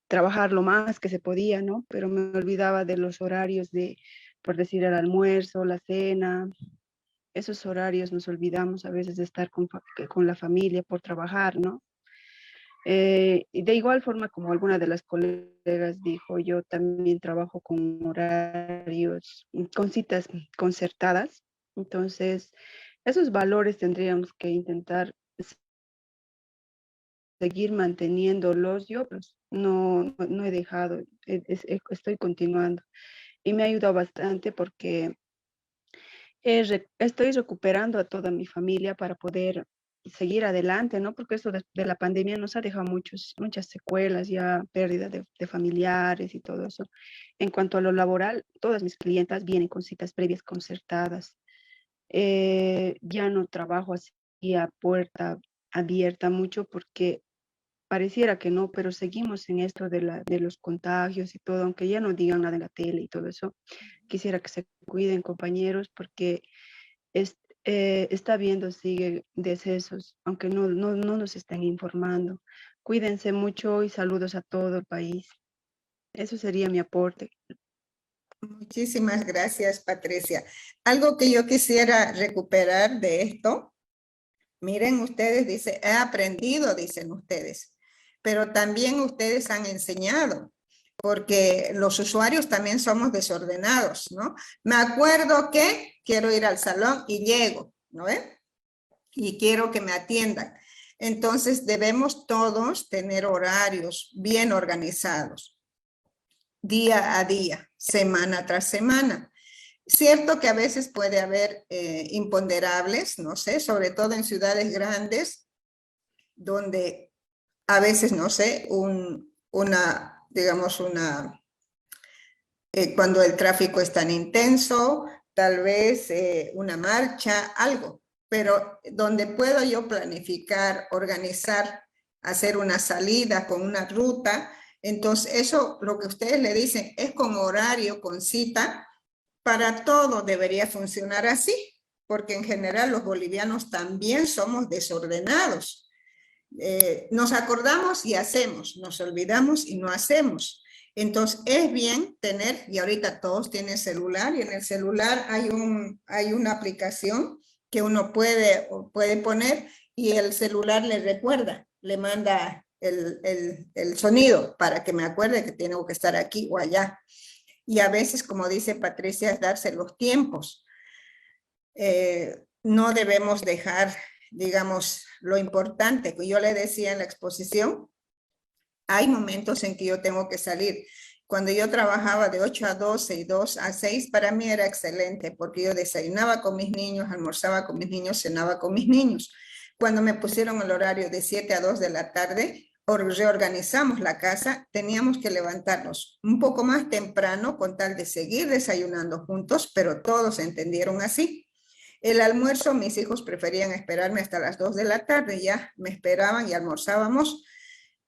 trabajar lo más que se podía, ¿no? Pero me olvidaba de los horarios de, por decir, el almuerzo, la cena. Esos horarios nos olvidamos a veces de estar con la familia por trabajar, ¿no? Y de igual forma, como alguna de las colegas dijo, yo también trabajo con horarios, con citas concertadas. Entonces, esos valores tendríamos que intentar seguir manteniéndolos. Yo pues, no he dejado, estoy continuando. Y me ha ayudado bastante porque estoy recuperando a toda mi familia para poder seguir adelante, ¿no? Porque esto de la pandemia nos ha dejado muchas secuelas, ya pérdida de familiares y todo eso. En cuanto a lo laboral, todas mis clientas vienen con citas previas concertadas. Ya no trabajo así a puerta abierta mucho porque pareciera que no, pero seguimos en esto de los contagios y todo, aunque ya no digan nada en la tele y todo eso. Quisiera que se cuiden, compañeros, porque está viendo, sigue decesos, aunque no nos estén informando. Cuídense mucho y saludos a todo el país. Eso sería mi aporte. Muchísimas gracias, Patricia. Algo que yo quisiera recuperar de esto, miren ustedes, dice, he aprendido, dicen ustedes, pero también ustedes han enseñado, porque los usuarios también somos desordenados, ¿no? Me acuerdo que quiero ir al salón y llego, ¿no ven? Y quiero que me atiendan. Entonces debemos todos tener horarios bien organizados, día a día, semana tras semana. Cierto que a veces puede haber imponderables, no sé, sobre todo en ciudades grandes, donde a veces, no sé, cuando el tráfico es tan intenso, tal vez una marcha, algo, pero donde puedo yo planificar, organizar, hacer una salida con una ruta, entonces eso, lo que ustedes le dicen, es con horario, con cita, para todo debería funcionar así, porque en general los bolivianos también somos desordenados. Nos acordamos y hacemos, nos olvidamos y no hacemos. Entonces es bien tener, y ahorita todos tienen celular, y en el celular hay una aplicación que uno puede poner y el celular le recuerda, le manda el sonido para que me acuerde que tengo que estar aquí o allá. Y a veces, como dice Patricia, es darse los tiempos. No debemos dejar, digamos, lo importante. Yo le decía en la exposición, hay momentos en que yo tengo que salir. Cuando yo trabajaba de 8 a 12 y 2 a 6, para mí era excelente, porque yo desayunaba con mis niños, almorzaba con mis niños, cenaba con mis niños. Cuando me pusieron el horario de 7 a 2 de la tarde, reorganizamos la casa, teníamos que levantarnos un poco más temprano con tal de seguir desayunando juntos, pero todos entendieron así. El almuerzo, mis hijos preferían esperarme hasta las 2 de la tarde, ya me esperaban y almorzábamos.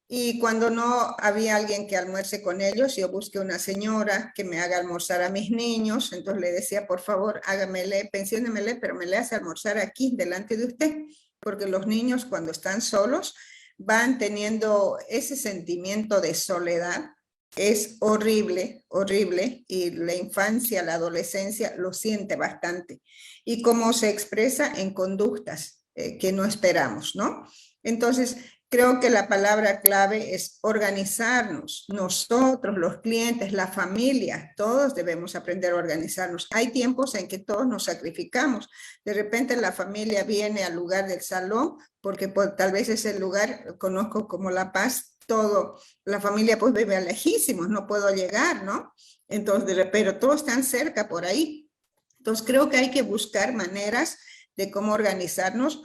Y cuando no había alguien que almuerce con ellos, yo busqué una señora que me haga almorzar a mis niños, entonces le decía, por favor, hágamele, pensiónemele, pero me le hace almorzar aquí, delante de usted, porque los niños cuando están solos van teniendo ese sentimiento de soledad. Es horrible, horrible, y la infancia, la adolescencia lo siente bastante. Y cómo se expresa en conductas que no esperamos, ¿no? Entonces, creo que la palabra clave es organizarnos. Nosotros, los clientes, la familia, todos debemos aprender a organizarnos. Hay tiempos en que todos nos sacrificamos. De repente la familia viene al lugar del salón porque tal vez ese lugar conozco como La Paz, la familia pues vive lejísimos, no puedo llegar, ¿no? Entonces, pero todos están cerca por ahí. Entonces creo que hay que buscar maneras de cómo organizarnos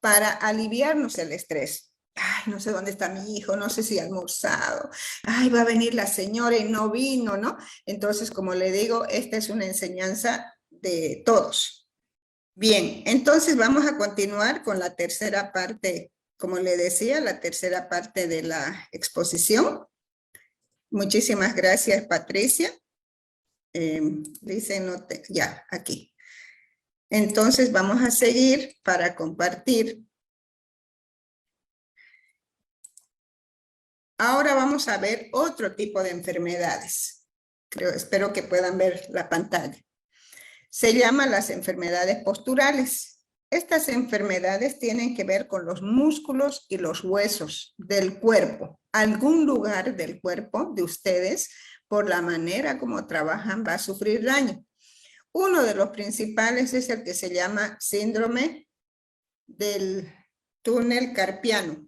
para aliviarnos el estrés. Ay, no sé dónde está mi hijo, no sé si ha almorzado, ay, va a venir la señora y no vino, ¿no? Entonces, como le digo, esta es una enseñanza de todos. Bien, entonces vamos a continuar con la tercera parte, como le decía, la tercera parte de la exposición. Muchísimas gracias, Patricia. Dice, ya, aquí. Entonces vamos a seguir para compartir. Ahora vamos a ver otro tipo de enfermedades. Espero que puedan ver la pantalla. Se llaman las enfermedades posturales. Estas enfermedades tienen que ver con los músculos y los huesos del cuerpo. Algún lugar del cuerpo de ustedes, por la manera como trabajan, va a sufrir daño. Uno de los principales es el que se llama síndrome del túnel carpiano.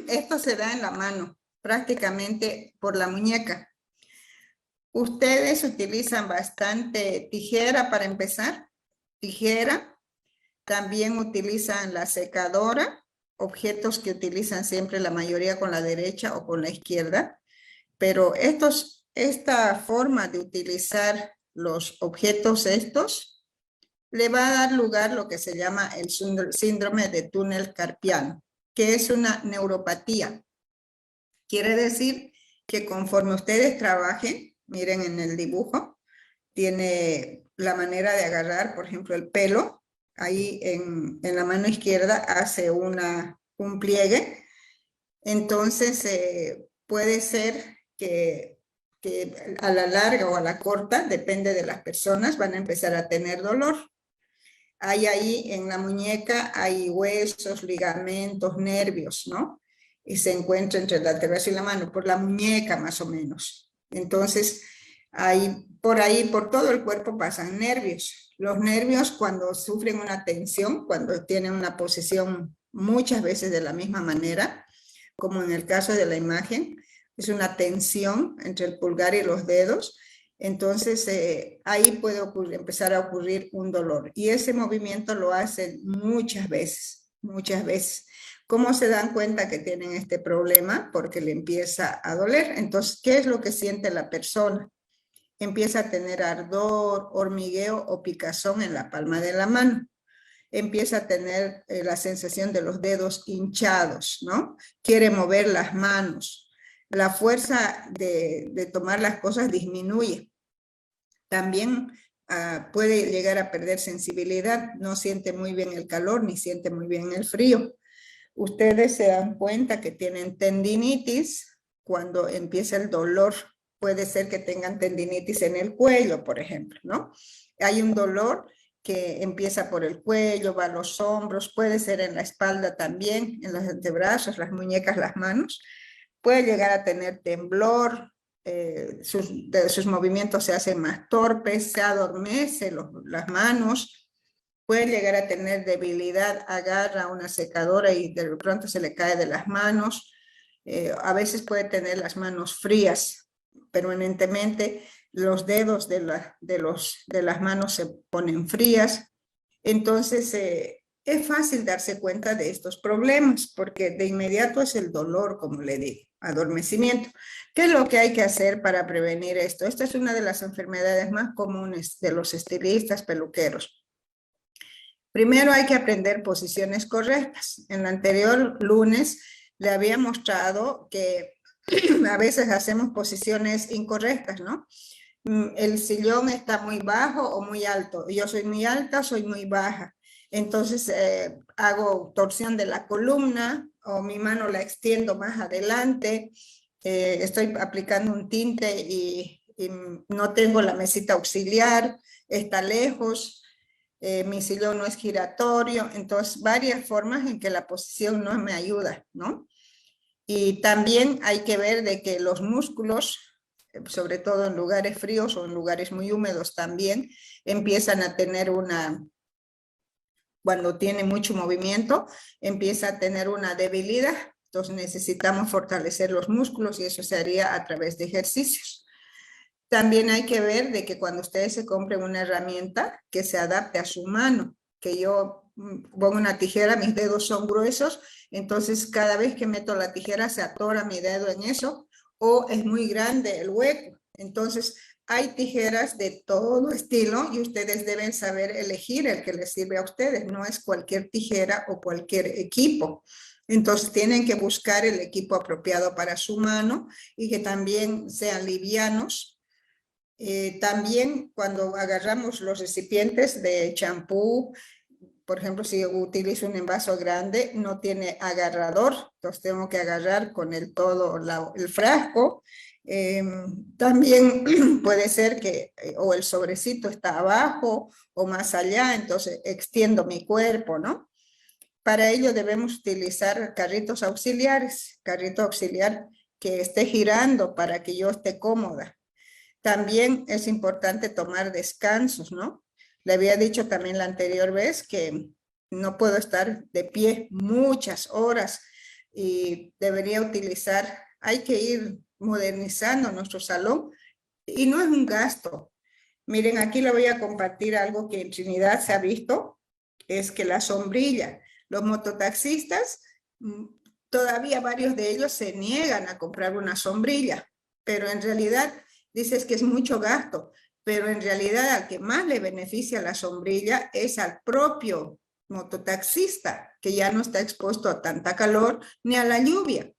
Esto se da en la mano, prácticamente por la muñeca. Ustedes utilizan bastante tijera para empezar, tijera. También utilizan la secadora, objetos que utilizan siempre la mayoría con la derecha o con la izquierda. Pero esta forma de utilizar los objetos estos le va a dar lugar a lo que se llama el síndrome de túnel carpiano, que es una neuropatía. Quiere decir que conforme ustedes trabajen, miren en el dibujo, tiene la manera de agarrar, por ejemplo, el pelo. Ahí en la mano izquierda hace un pliegue. Entonces puede ser que a la larga o a la corta, depende de las personas, van a empezar a tener dolor. Hay ahí en la muñeca, hay huesos, ligamentos, nervios, ¿no? Y se encuentra entre el antebrazo y la mano, por la muñeca más o menos. Entonces, por todo el cuerpo pasan nervios. Los nervios, cuando sufren una tensión, cuando tienen una posición muchas veces de la misma manera, como en el caso de la imagen, es una tensión entre el pulgar y los dedos. Entonces, ahí puede empezar a ocurrir un dolor. Y ese movimiento lo hacen muchas veces, muchas veces. ¿Cómo se dan cuenta que tienen este problema? Porque le empieza a doler. Entonces, ¿qué es lo que siente la persona? Empieza a tener ardor, hormigueo o picazón en la palma de la mano. Empieza a tener la sensación de los dedos hinchados, ¿no? Quiere mover las manos. La fuerza de tomar las cosas disminuye. También puede llegar a perder sensibilidad. No siente muy bien el calor ni siente muy bien el frío. Ustedes se dan cuenta que tienen tendinitis cuando empieza el dolor. Puede ser que tengan tendinitis en el cuello, por ejemplo, ¿no? Hay un dolor que empieza por el cuello, va a los hombros, puede ser en la espalda también, en los antebrazos, las muñecas, las manos. Puede llegar a tener temblor, sus movimientos se hacen más torpes, se adormece las manos. Puede llegar a tener debilidad, agarra una secadora y de pronto se le cae de las manos. A veces puede tener las manos frías, permanentemente. Los dedos de las manos se ponen frías. Entonces, es fácil darse cuenta de estos problemas porque de inmediato es el dolor, como le digo, adormecimiento. ¿Qué es lo que hay que hacer para prevenir esto? Esta es una de las enfermedades más comunes de los estilistas, peluqueros. Primero hay que aprender posiciones correctas. En el anterior lunes le había mostrado que a veces hacemos posiciones incorrectas, ¿no? El sillón está muy bajo o muy alto. Yo soy muy alta, soy muy baja. Entonces hago torsión de la columna o mi mano la extiendo más adelante. Estoy aplicando un tinte y no tengo la mesita auxiliar, está lejos. Mi sillón no es giratorio. Entonces varias formas en que la posición no me ayuda, ¿no? Y también hay que ver de que los músculos, sobre todo en lugares fríos o en lugares muy húmedos también, empiezan a tener cuando tiene mucho movimiento, empieza a tener una debilidad. Entonces necesitamos fortalecer los músculos y eso se haría a través de ejercicios. También hay que ver de que cuando ustedes se compren una herramienta que se adapte a su mano, que yo pongo una tijera, mis dedos son gruesos, entonces cada vez que meto la tijera se atora mi dedo en eso, o es muy grande el hueco. Entonces hay tijeras de todo estilo y ustedes deben saber elegir el que les sirve a ustedes. No es cualquier tijera o cualquier equipo. Entonces tienen que buscar el equipo apropiado para su mano y que también sean livianos. También cuando agarramos los recipientes de champú, por ejemplo, si utilizo un envaso grande, no tiene agarrador, entonces tengo que agarrar con el frasco. También puede ser que o el sobrecito está abajo o más allá, entonces extiendo mi cuerpo, ¿no? Para ello debemos utilizar carrito auxiliar que esté girando para que yo esté cómoda. También es importante tomar descansos, ¿no? Le había dicho también la anterior vez que no puedo estar de pie muchas horas y debería utilizar, hay que ir modernizando nuestro salón y no es un gasto. Miren, aquí le voy a compartir algo que en Trinidad se ha visto, es que la sombrilla, los mototaxistas, todavía varios de ellos se niegan a comprar una sombrilla, pero en realidad dices que es mucho gasto, pero en realidad al que más le beneficia la sombrilla es al propio mototaxista, que ya no está expuesto a tanta calor ni a la lluvia.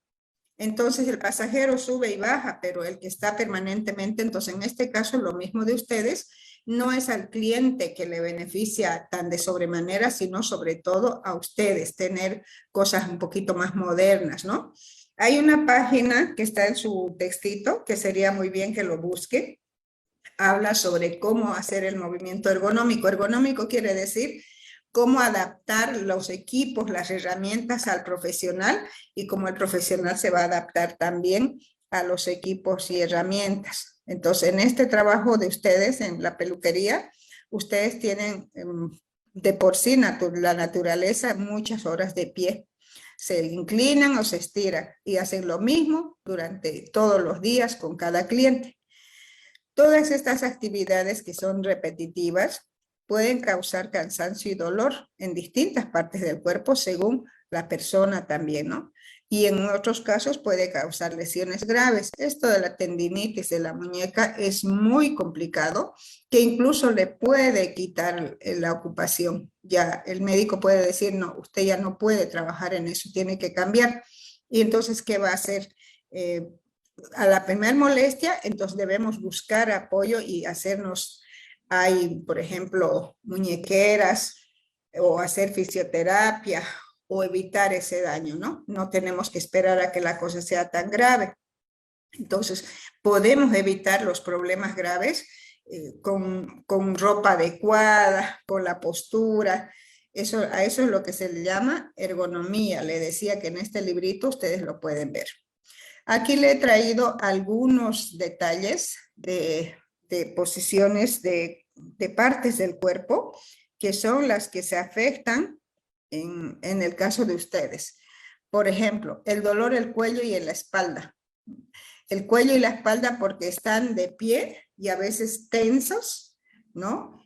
Entonces el pasajero sube y baja, pero el que está permanentemente, entonces en este caso lo mismo de ustedes, no es al cliente que le beneficia tan de sobremanera, sino sobre todo a ustedes, tener cosas un poquito más modernas, ¿no? Hay una página que está en su textito, que sería muy bien que lo busque. Habla sobre cómo hacer el movimiento ergonómico. Ergonómico quiere decir cómo adaptar los equipos, las herramientas al profesional y cómo el profesional se va a adaptar también a los equipos y herramientas. Entonces, en este trabajo de ustedes en la peluquería, ustedes tienen de por sí la naturaleza muchas horas de pie. Se inclinan o se estiran y hacen lo mismo durante todos los días con cada cliente. Todas estas actividades que son repetitivas pueden causar cansancio y dolor en distintas partes del cuerpo según la persona también, ¿no? Y en otros casos puede causar lesiones graves. Esto de la tendinitis de la muñeca es muy complicado, que incluso le puede quitar la ocupación. Ya el médico puede decir, no, usted ya no puede trabajar en eso, tiene que cambiar. Y entonces, ¿qué va a hacer? A la primera molestia, entonces debemos buscar apoyo y hacernos, hay, por ejemplo, muñequeras o hacer fisioterapia o evitar ese daño, ¿no? No tenemos que esperar a que la cosa sea tan grave. Entonces, podemos evitar los problemas graves con ropa adecuada, con la postura. A eso es lo que se le llama ergonomía. Le decía que en este librito ustedes lo pueden ver. Aquí le he traído algunos detalles de posiciones de partes del cuerpo que son las que se afectan en el caso de ustedes. Por ejemplo, el dolor del cuello y en la espalda. El cuello y la espalda porque están de pie y a veces tensos, ¿no?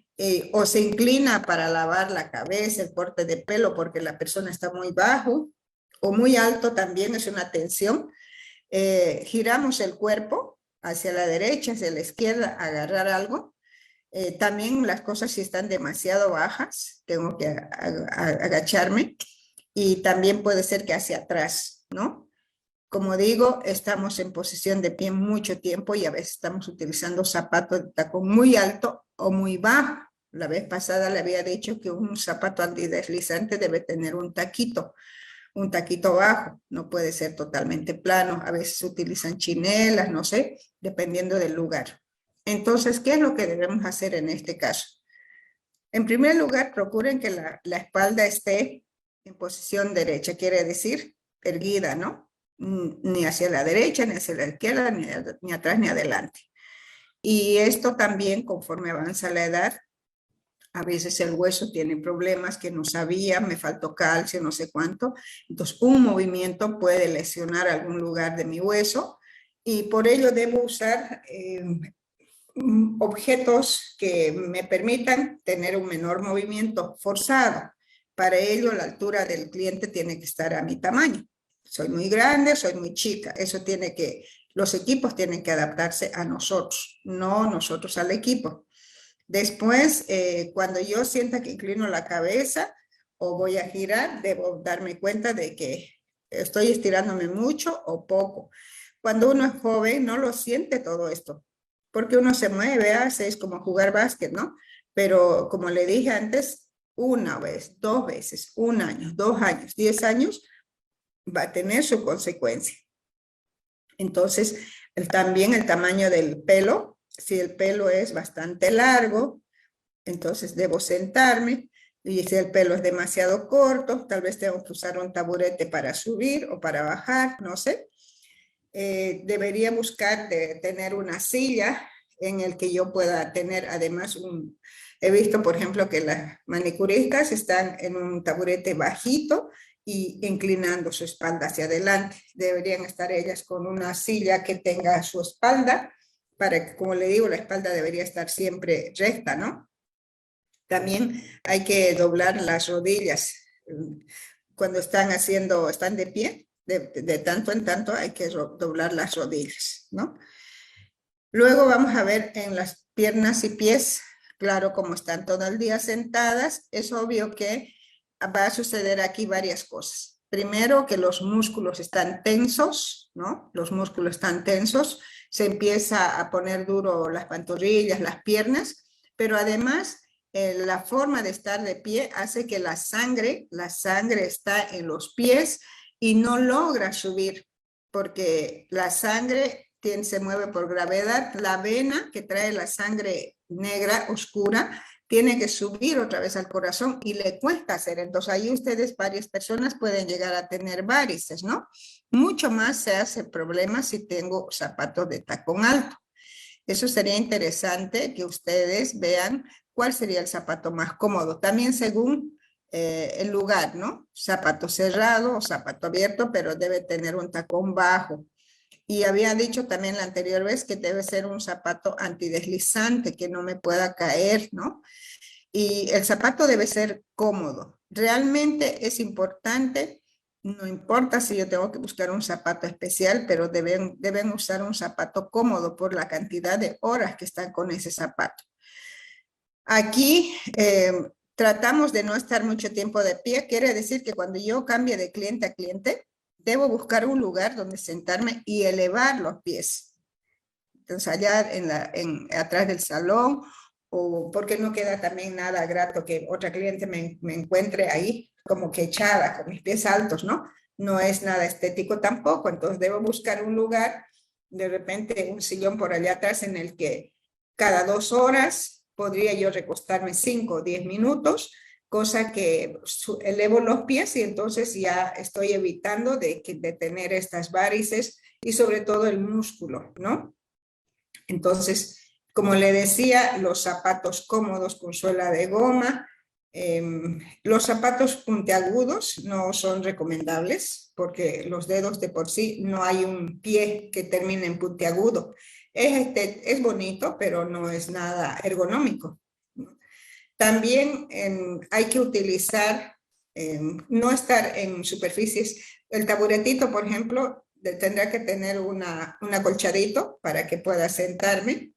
O se inclina para lavar la cabeza, el corte de pelo porque la persona está muy bajo o muy alto también es una tensión. Giramos el cuerpo hacia la derecha, hacia la izquierda, agarrar algo. También las cosas si están demasiado bajas, tengo que agacharme y también puede ser que hacia atrás, ¿no? Como digo, estamos en posición de pie mucho tiempo y a veces estamos utilizando zapatos de tacón muy alto o muy bajo. La vez pasada le había dicho que un zapato antideslizante debe tener un taquito bajo, no puede ser totalmente plano. A veces utilizan chinelas, no sé, dependiendo del lugar. Entonces, ¿qué es lo que debemos hacer en este caso? En primer lugar, procuren que la espalda esté en posición derecha, quiere decir erguida, ¿no? Ni hacia la derecha, ni hacia la izquierda, ni atrás, ni adelante. Y esto también, conforme avanza la edad, a veces el hueso tiene problemas que no sabía, me faltó calcio, no sé cuánto. Entonces, un movimiento puede lesionar algún lugar de mi hueso y por ello debo usar objetos que me permitan tener un menor movimiento forzado. Para ello, la altura del cliente tiene que estar a mi tamaño. Soy muy grande, soy muy chica. Los equipos tienen que adaptarse a nosotros, no nosotros al equipo. Después, cuando yo sienta que inclino la cabeza o voy a girar, debo darme cuenta de que estoy estirándome mucho o poco. Cuando uno es joven, no lo siente todo esto, porque uno se mueve, es como jugar básquet, ¿no? Pero como le dije antes, una vez, 2 veces, 1 año, 2 años, 10 años, va a tener su consecuencia. Entonces, también el tamaño del pelo, si el pelo es bastante largo, entonces debo sentarme, y si el pelo es demasiado corto, tal vez tengo que usar un taburete para subir o para bajar, no sé. Debería buscar tener una silla en el que yo pueda tener además he visto por ejemplo que las manicuristas están en un taburete bajito y inclinando su espalda hacia adelante. Deberían estar ellas con una silla que tenga su espalda, para que, como le digo, la espalda debería estar siempre recta, ¿no? También hay que doblar las rodillas. Cuando están de pie, de tanto en tanto hay que doblar las rodillas, ¿no? Luego vamos a ver en las piernas y pies, claro, como están todo el día sentadas, es obvio que va a suceder aquí varias cosas. Primero, que los músculos están tensos, ¿no? Los músculos están tensos, se empieza a poner duro las pantorrillas, las piernas, pero además la forma de estar de pie hace que la sangre está en los pies y no logra subir, porque la sangre se mueve por gravedad. La vena que trae la sangre negra, oscura, tiene que subir otra vez al corazón y le cuesta hacer. Entonces ahí ustedes, varias personas pueden llegar a tener varices, ¿no? Mucho más se hace problema si tengo zapatos de tacón alto. Eso sería interesante que ustedes vean cuál sería el zapato más cómodo. También según el lugar, ¿no? Zapato cerrado o zapato abierto, pero debe tener un tacón bajo. Y había dicho también la anterior vez que debe ser un zapato antideslizante, que no me pueda caer, ¿no? Y el zapato debe ser cómodo. Realmente es importante, no importa si yo tengo que buscar un zapato especial, pero deben usar un zapato cómodo por la cantidad de horas que están con ese zapato. Aquí tratamos de no estar mucho tiempo de pie. Quiere decir que cuando yo cambie de cliente a cliente, debo buscar un lugar donde sentarme y elevar los pies. Entonces allá atrás del salón, o porque no queda también nada grato que otra cliente me encuentre ahí como que echada con mis pies altos, ¿no? No es nada estético tampoco, entonces debo buscar un lugar, de repente un sillón por allá atrás en el que cada 2 horas podría yo recostarme 5 o 10 minutos, cosa que elevo los pies y entonces ya estoy evitando de tener estas varices y sobre todo el músculo, ¿no? Entonces, como le decía, los zapatos cómodos con suela de goma, los zapatos puntiagudos no son recomendables porque los dedos de por sí no hay un pie que termine en puntiagudo. Es bonito, pero no es nada ergonómico. También hay que utilizar, no estar en superficies. El taburetito, por ejemplo, tendrá que tener un acolchadito para que pueda sentarme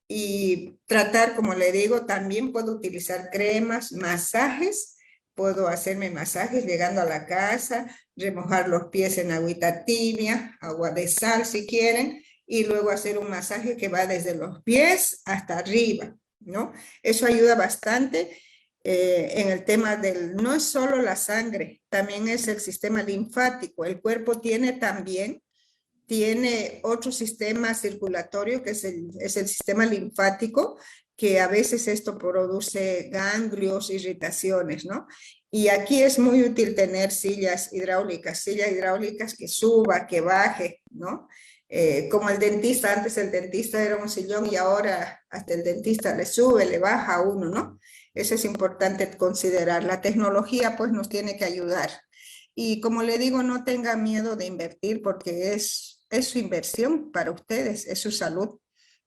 y tratar, como le digo, también puedo utilizar cremas, masajes, puedo hacerme masajes llegando a la casa, remojar los pies en agüita tibia, agua de sal si quieren, y luego hacer un masaje que va desde los pies hasta arriba, ¿no? Eso ayuda bastante en el tema no es solo la sangre, también es el sistema linfático. El cuerpo tiene otro sistema circulatorio que es el sistema linfático, que a veces esto produce ganglios, irritaciones, ¿no? Y aquí es muy útil tener sillas hidráulicas que suba, que baje, ¿no? Como el dentista, antes el dentista era un sillón y ahora hasta el dentista le sube, le baja a uno, ¿no? Eso es importante considerar. La tecnología pues nos tiene que ayudar. Y como le digo, no tenga miedo de invertir porque es su inversión para ustedes, es su salud.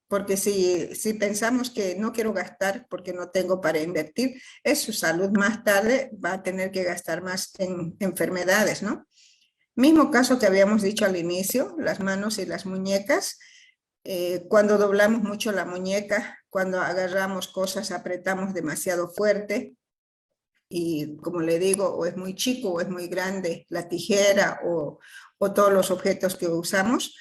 Porque si pensamos que no quiero gastar porque no tengo para invertir, es su salud. Más tarde va a tener que gastar más en enfermedades, ¿no? Mismo caso que habíamos dicho al inicio, las manos y las muñecas. Cuando doblamos mucho la muñeca, cuando agarramos cosas, apretamos demasiado fuerte. Y como le digo, o es muy chico o es muy grande la tijera o todos los objetos que usamos.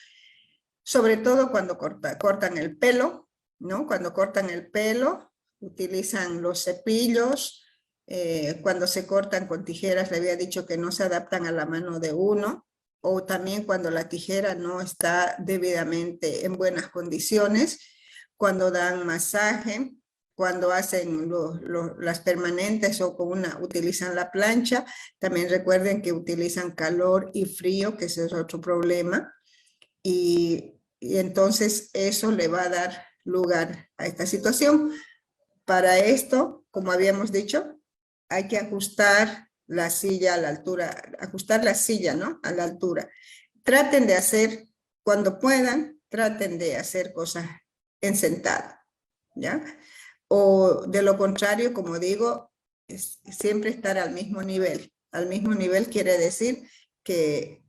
Sobre todo cuando cortan el pelo, ¿no? Cuando cortan el pelo, utilizan los cepillos, cuando se cortan con tijeras, le había dicho que no se adaptan a la mano de uno, o también cuando la tijera no está debidamente en buenas condiciones, cuando dan masaje, cuando hacen las permanentes o utilizan la plancha. También recuerden que utilizan calor y frío, que ese es otro problema. Y entonces eso le va a dar lugar a esta situación. Para esto, como habíamos dicho, hay que ajustar la silla a la altura, ajustar la silla, ¿no? A la altura. Traten de hacer, cuando puedan, traten de hacer cosas en sentado, ¿ya? O de lo contrario, como digo, siempre estar al mismo nivel. Al mismo nivel quiere decir que,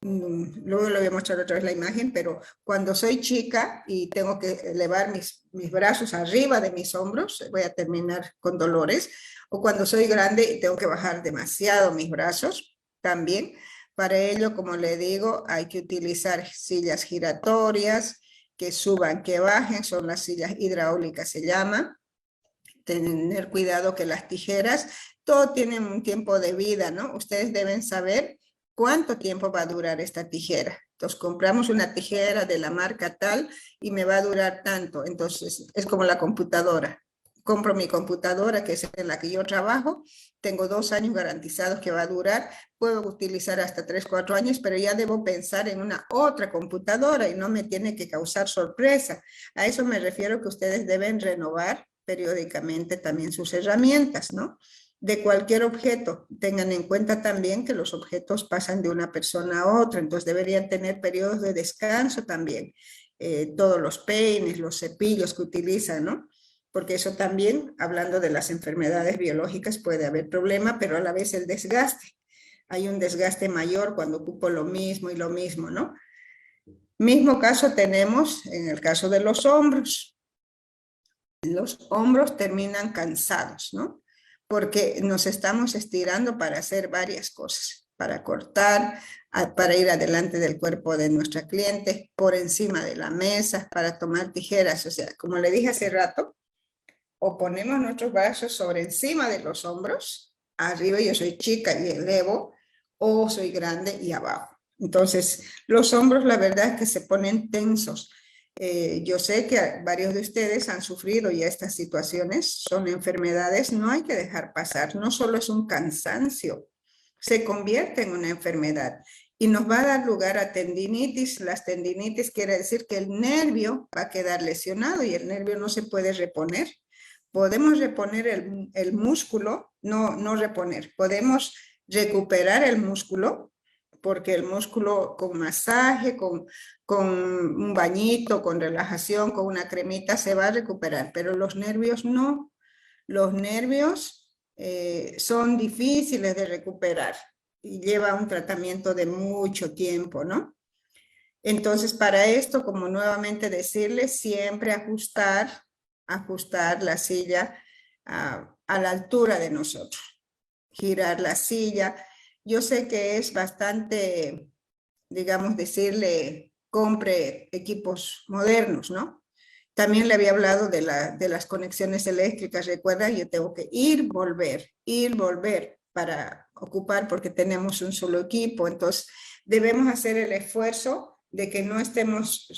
luego le voy a mostrar otra vez la imagen, pero cuando soy chica y tengo que elevar mis brazos arriba de mis hombros, voy a terminar con dolores, o cuando soy grande y tengo que bajar demasiado mis brazos, también. Para ello, como le digo, hay que utilizar sillas giratorias, que suban, que bajen, son las sillas hidráulicas, se llama. Tener cuidado que las tijeras, todo tiene un tiempo de vida, ¿no? Ustedes deben saber cuánto tiempo va a durar esta tijera. Entonces compramos una tijera de la marca tal y me va a durar tanto. Entonces es como la computadora. Compro mi computadora, que es en la que yo trabajo, tengo 2 años garantizados que va a durar, puedo utilizar hasta 3, 4 años, pero ya debo pensar en una otra computadora y no me tiene que causar sorpresa. A eso me refiero, que ustedes deben renovar periódicamente también sus herramientas, ¿no? De cualquier objeto. Tengan en cuenta también que los objetos pasan de una persona a otra, entonces deberían tener periodos de descanso también. Todos los peines, los cepillos que utilizan, ¿no? Porque eso también, hablando de las enfermedades biológicas, puede haber problema, pero a la vez el desgaste. Hay un desgaste mayor cuando ocupo lo mismo y lo mismo, ¿no? Mismo caso tenemos en el caso de los hombros. Los hombros terminan cansados, ¿no? Porque nos estamos estirando para hacer varias cosas, para cortar, para ir adelante del cuerpo de nuestra cliente, por encima de la mesa, para tomar tijeras. O sea, como le dije hace rato, o ponemos nuestros brazos sobre encima de los hombros, arriba yo soy chica y elevo, o soy grande y abajo. Entonces, los hombros la verdad es que se ponen tensos. Yo sé que varios de ustedes han sufrido ya estas situaciones, son enfermedades, no hay que dejar pasar, no solo es un cansancio, se convierte en una enfermedad y nos va a dar lugar a tendinitis. Las tendinitis quiere decir que el nervio va a quedar lesionado y el nervio no se puede reponer. Podemos reponer el músculo, no reponer, podemos recuperar el músculo, porque el músculo con masaje, con un bañito, con relajación, con una cremita se va a recuperar, pero los nervios no. Los nervios son difíciles de recuperar y lleva un tratamiento de mucho tiempo, ¿no? Entonces, para esto, como nuevamente decirles, siempre ajustar la silla a la altura de nosotros. Girar la silla. Yo sé que es bastante, digamos, decirle, compre equipos modernos, ¿no? También le había hablado de las conexiones eléctricas. Recuerda, yo tengo que ir, volver para ocupar, porque tenemos un solo equipo. Entonces, debemos hacer el esfuerzo de que no estemos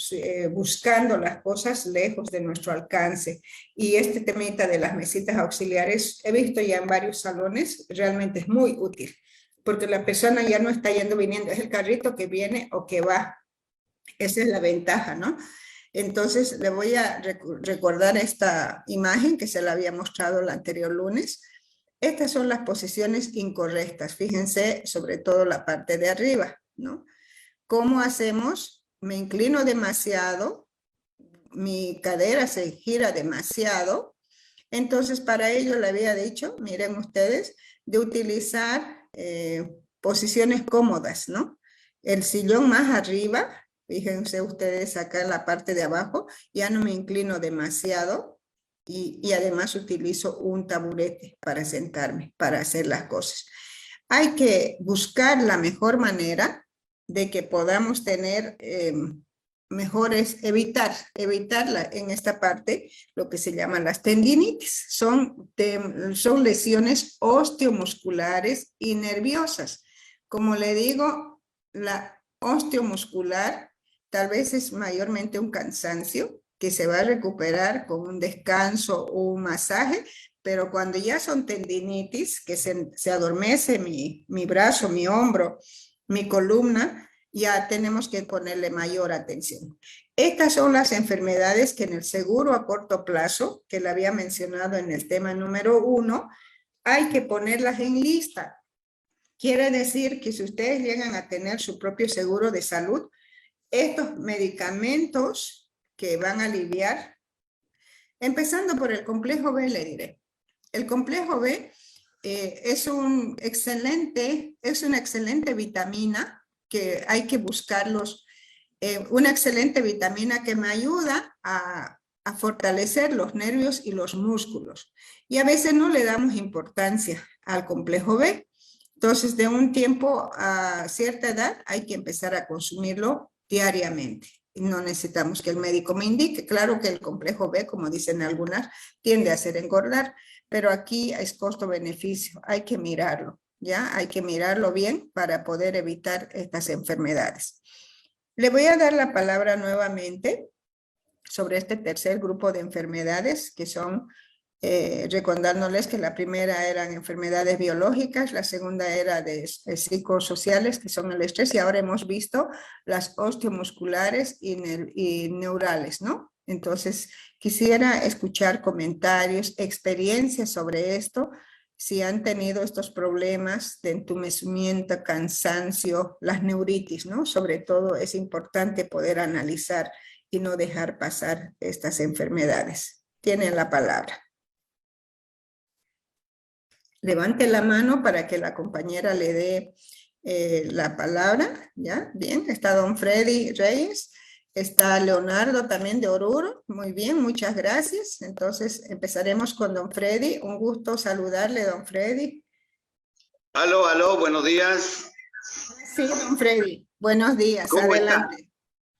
buscando las cosas lejos de nuestro alcance. Y este temita de las mesitas auxiliares, he visto ya en varios salones, realmente es muy útil, porque la persona ya no está yendo, viniendo, es el carrito que viene o que va. Esa es la ventaja, ¿no? Entonces, le voy a recordar esta imagen que se la había mostrado el anterior lunes. Estas son las posiciones incorrectas. Fíjense, sobre todo la parte de arriba, ¿no? ¿Cómo hacemos? Me inclino demasiado, mi cadera se gira demasiado. Entonces, para ello le había dicho, miren ustedes, de utilizar posiciones cómodas, ¿no? El sillón más arriba, fíjense ustedes acá en la parte de abajo, ya no me inclino demasiado y además utilizo un taburete para sentarme, para hacer las cosas. Hay que buscar la mejor manera de que podamos tener mejor es evitar en esta parte lo que se llaman las tendinitis. Son lesiones osteomusculares y nerviosas. Como le digo, la osteomuscular tal vez es mayormente un cansancio que se va a recuperar con un descanso o un masaje, pero cuando ya son tendinitis, que se adormece mi brazo, mi hombro, mi columna, ya tenemos que ponerle mayor atención. Estas son las enfermedades que en el seguro a corto plazo, que le había mencionado en el tema número 1, hay que ponerlas en lista. Quiere decir que si ustedes llegan a tener su propio seguro de salud, estos medicamentos que van a aliviar, empezando por el complejo B, le diré. El complejo B es una excelente vitamina que hay que buscarlos, una excelente vitamina que me ayuda a fortalecer los nervios y los músculos. Y a veces no le damos importancia al complejo B. Entonces, de un tiempo a cierta edad hay que empezar a consumirlo diariamente. No necesitamos que el médico me indique. Claro que el complejo B, como dicen algunas, tiende a hacer engordar, pero aquí es costo-beneficio. Hay que mirarlo, ¿ya? Hay que mirarlo bien para poder evitar estas enfermedades. Le voy a dar la palabra nuevamente sobre este tercer grupo de enfermedades que son, recordándoles que la primera eran enfermedades biológicas, la segunda era de psicosociales, que son el estrés, y ahora hemos visto las osteomusculares y neurales, ¿no? Entonces, quisiera escuchar comentarios, experiencias sobre esto, si han tenido estos problemas de entumecimiento, cansancio, las neuritis, ¿no? Sobre todo es importante poder analizar y no dejar pasar estas enfermedades. Tienen la palabra. Levante la mano para que la compañera le dé la palabra, ¿ya? Bien, está don Freddy Reyes, está Leonardo también de Oruro, muy bien, muchas gracias. Entonces empezaremos con don Freddy, un gusto saludarle, don Freddy. Aló, buenos días. Sí, don Freddy, buenos días, ¿Cómo adelante. está?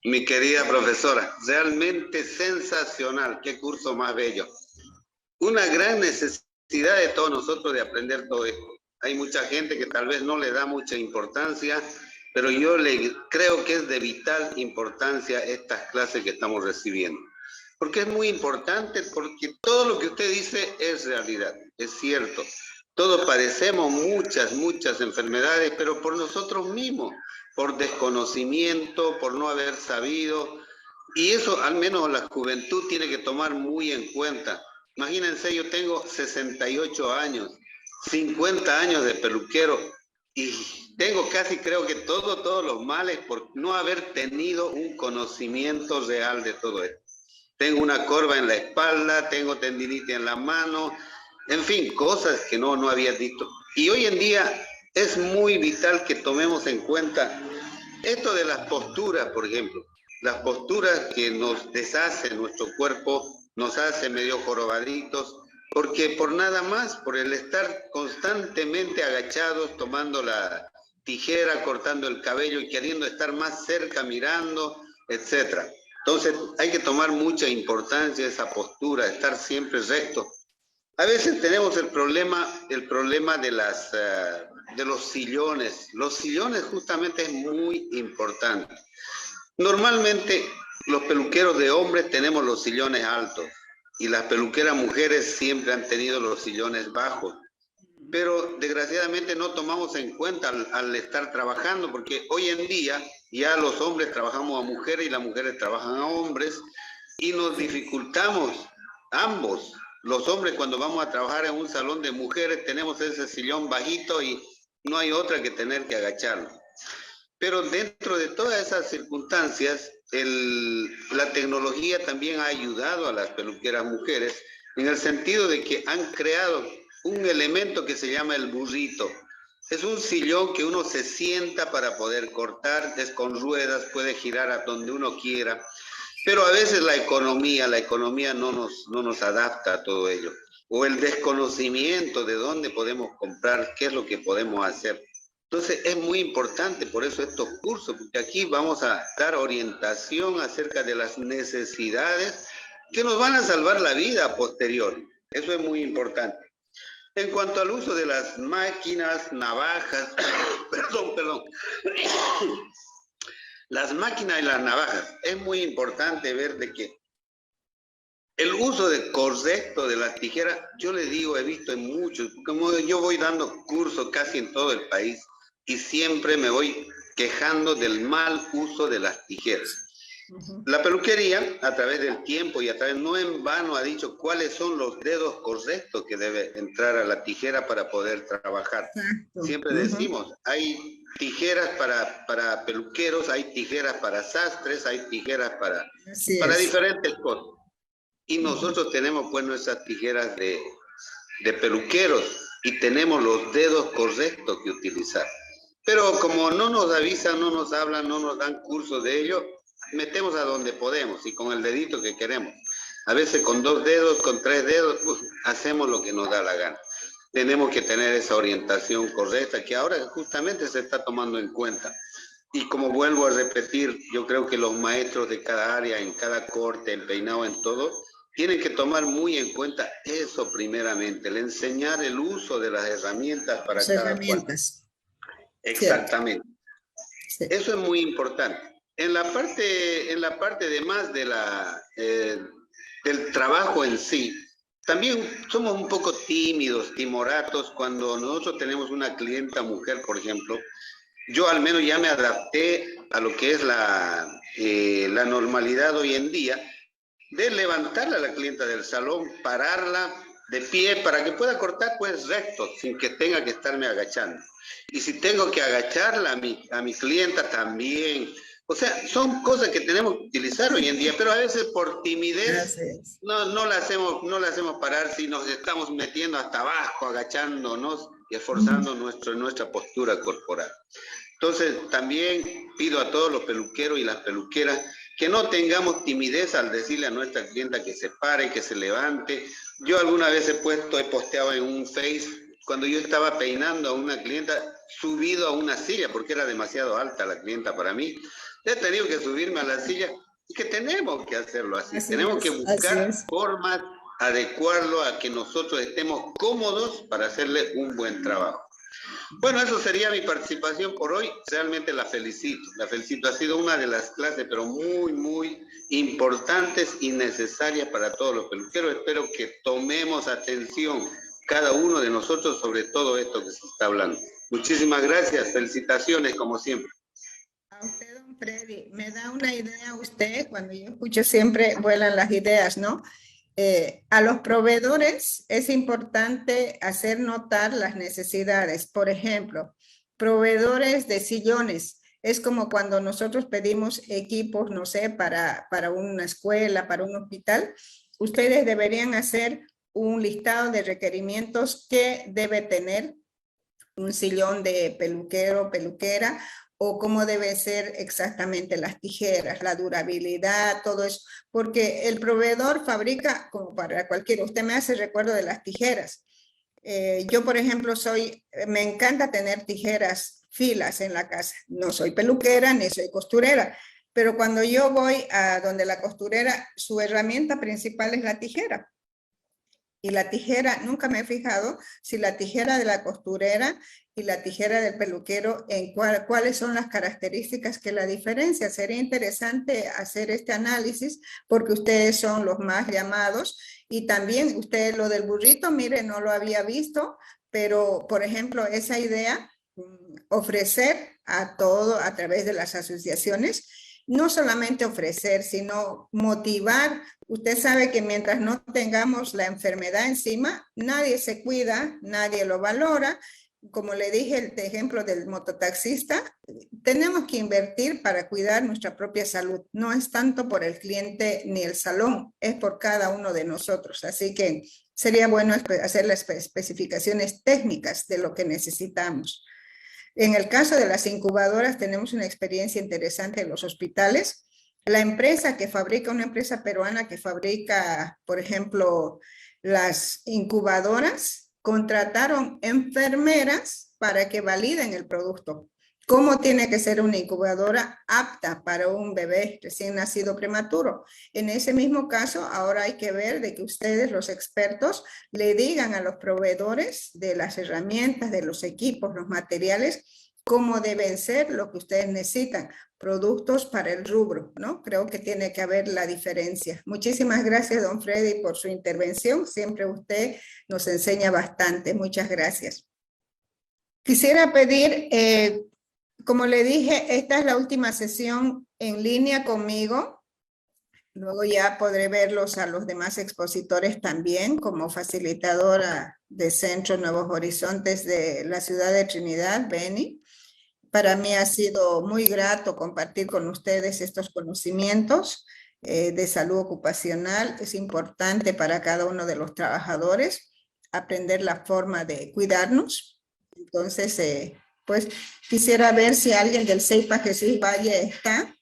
Mi querida profesora, realmente sensacional, qué curso más bello. Una gran necesidad de todos nosotros de aprender todo esto. Hay mucha gente que tal vez no le da mucha importancia, pero yo creo que es de vital importancia estas clases que estamos recibiendo. Porque es muy importante, porque todo lo que usted dice es realidad, es cierto. Todos padecemos muchas enfermedades, pero por nosotros mismos, por desconocimiento, por no haber sabido. Y eso al menos la juventud tiene que tomar muy en cuenta. Imagínense, yo tengo 68 años, 50 años de peluquero y tengo casi creo que todos los males por no haber tenido un conocimiento real de todo esto. Tengo una corva en la espalda, tengo tendinitis en la mano, en fin, cosas que no había visto. Y hoy en día es muy vital que tomemos en cuenta esto de las posturas, por ejemplo. Las posturas que nos deshacen nuestro cuerpo, nos hace medio jorobaditos, porque por nada más, por el estar constantemente agachados, tomando la tijera, cortando el cabello y queriendo estar más cerca, mirando, etc. Entonces hay que tomar mucha importancia esa postura, estar siempre recto. A veces tenemos el problema de los sillones. Los sillones justamente es muy importante. Normalmente los peluqueros de hombres tenemos los sillones altos y las peluqueras mujeres siempre han tenido los sillones bajos. Pero desgraciadamente no tomamos en cuenta al estar trabajando, porque hoy en día ya los hombres trabajamos a mujeres y las mujeres trabajan a hombres y nos dificultamos ambos. Los hombres cuando vamos a trabajar en un salón de mujeres tenemos ese sillón bajito y no hay otra que tener que agacharnos. Pero dentro de todas esas circunstancias, la tecnología también ha ayudado a las peluqueras mujeres en el sentido de que han creado un elemento que se llama el burrito. Es un sillón que uno se sienta para poder cortar, es con ruedas, puede girar a donde uno quiera, pero a veces la economía no nos adapta a todo ello, o el desconocimiento de dónde podemos comprar, qué es lo que podemos hacer. Entonces es muy importante por eso estos cursos, porque aquí vamos a dar orientación acerca de las necesidades que nos van a salvar la vida a posteriori. Eso es muy importante. En cuanto al uso de las máquinas, navajas, perdón, las máquinas y las navajas, es muy importante ver de que el uso correcto de las tijeras, yo le digo, he visto en muchos, como yo voy dando cursos casi en todo el país y siempre me voy quejando del mal uso de las tijeras. La peluquería, a través del tiempo y a través, no en vano, ha dicho cuáles son los dedos correctos que debe entrar a la tijera para poder trabajar. Exacto. Siempre decimos, hay tijeras para peluqueros, hay tijeras para sastres, hay tijeras para diferentes cosas. Y nosotros tenemos pues nuestras tijeras de peluqueros y tenemos los dedos correctos que utilizar. Pero como no nos avisan, no nos hablan, no nos dan cursos de ello, metemos a donde podemos y con el dedito que queremos. A veces con 2 dedos, con 3 dedos, pues, hacemos lo que nos da la gana. Tenemos que tener esa orientación correcta que ahora justamente se está tomando en cuenta. Y como vuelvo a repetir, yo creo que los maestros de cada área, en cada corte, en peinado, en todo, tienen que tomar muy en cuenta eso primeramente, el enseñar el uso de las herramientas para cada cual. Exactamente. Sí. Eso es muy importante. En la parte de más de del trabajo en sí, también somos un poco tímidos, timoratos, cuando nosotros tenemos una clienta mujer, por ejemplo. Yo al menos ya me adapté a lo que es la normalidad hoy en día, de levantarla a la clienta del salón, pararla de pie para que pueda cortar pues recto, sin que tenga que estarme agachando. Y si tengo que agacharla a mi clienta también. O sea, son cosas que tenemos que utilizar hoy en día, pero a veces por timidez no la hacemos parar si nos estamos metiendo hasta abajo, agachándonos y esforzando nuestra postura corporal. Entonces, también pido a todos los peluqueros y las peluqueras que no tengamos timidez al decirle a nuestra clienta que se pare, que se levante. Yo alguna vez he posteado en un Face, cuando yo estaba peinando a una clienta, subido a una silla, porque era demasiado alta la clienta para mí. He tenido que subirme a la silla, y que tenemos que hacerlo así. Tenemos que buscar formas, adecuarlo a que nosotros estemos cómodos para hacerle un buen trabajo. Bueno, eso sería mi participación por hoy. Realmente la felicito. La felicito. Ha sido una de las clases, pero muy, muy importantes y necesarias para todos los peluqueros. Espero que tomemos atención cada uno de nosotros sobre todo esto que se está hablando. Muchísimas gracias. Felicitaciones, como siempre. A usted, don Freddy, me da una idea usted, cuando yo escucho siempre vuelan las ideas, ¿no? A los proveedores es importante hacer notar las necesidades. Por ejemplo, proveedores de sillones. Es como cuando nosotros pedimos equipos, no sé, para una escuela, para un hospital. Ustedes deberían hacer un listado de requerimientos que debe tener un sillón de peluquero, peluquera, o cómo deben ser exactamente las tijeras, la durabilidad, todo eso, porque el proveedor fabrica como para cualquiera. Usted me hace recuerdo de las tijeras. Yo, por ejemplo, me encanta tener tijeras filas en la casa. No soy peluquera ni soy costurera, pero cuando yo voy a donde la costurera, su herramienta principal es la tijera. Y la tijera, nunca me he fijado si la tijera de la costurera y la tijera del peluquero, cuáles son las características que la diferencian. Sería interesante hacer este análisis porque ustedes son los más llamados. Y también usted lo del burrito, mire, no lo había visto, pero por ejemplo, esa idea, ofrecer a todo a través de las asociaciones, no solamente ofrecer, sino motivar. Usted sabe que mientras no tengamos la enfermedad encima, nadie se cuida, nadie lo valora. Como le dije, el ejemplo del mototaxista, tenemos que invertir para cuidar nuestra propia salud. No es tanto por el cliente ni el salón, es por cada uno de nosotros. Así que sería bueno hacer las especificaciones técnicas de lo que necesitamos. En el caso de las incubadoras, tenemos una experiencia interesante en los hospitales. La empresa que fabrica, una empresa peruana que fabrica, por ejemplo, las incubadoras, contrataron enfermeras para que validen el producto. ¿Cómo tiene que ser una incubadora apta para un bebé recién nacido prematuro? En ese mismo caso, ahora hay que ver de que ustedes, los expertos, le digan a los proveedores de las herramientas, de los equipos, los materiales, cómo deben ser lo que ustedes necesitan, productos para el rubro, ¿no? Creo que tiene que haber la diferencia. Muchísimas gracias, don Freddy, por su intervención. Siempre usted nos enseña bastante. Muchas gracias. Quisiera pedir, como le dije, esta es la última sesión en línea conmigo. Luego ya podré verlos a los demás expositores también como facilitadora de Centro Nuevos Horizontes de la ciudad de Trinidad, Beni. Para mí ha sido muy grato compartir con ustedes estos conocimientos de salud ocupacional. Es importante para cada uno de los trabajadores aprender la forma de cuidarnos. Entonces, pues quisiera ver si alguien del CEIPA Jesús Valle está,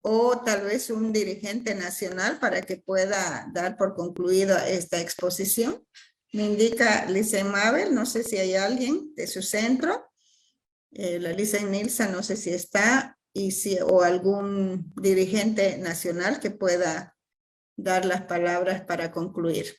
o tal vez un dirigente nacional para que pueda dar por concluida esta exposición. Me indica Lisa Mabel, no sé si hay alguien de su centro. La Lisa Nilsa, no sé si está, o algún dirigente nacional que pueda dar las palabras para concluir.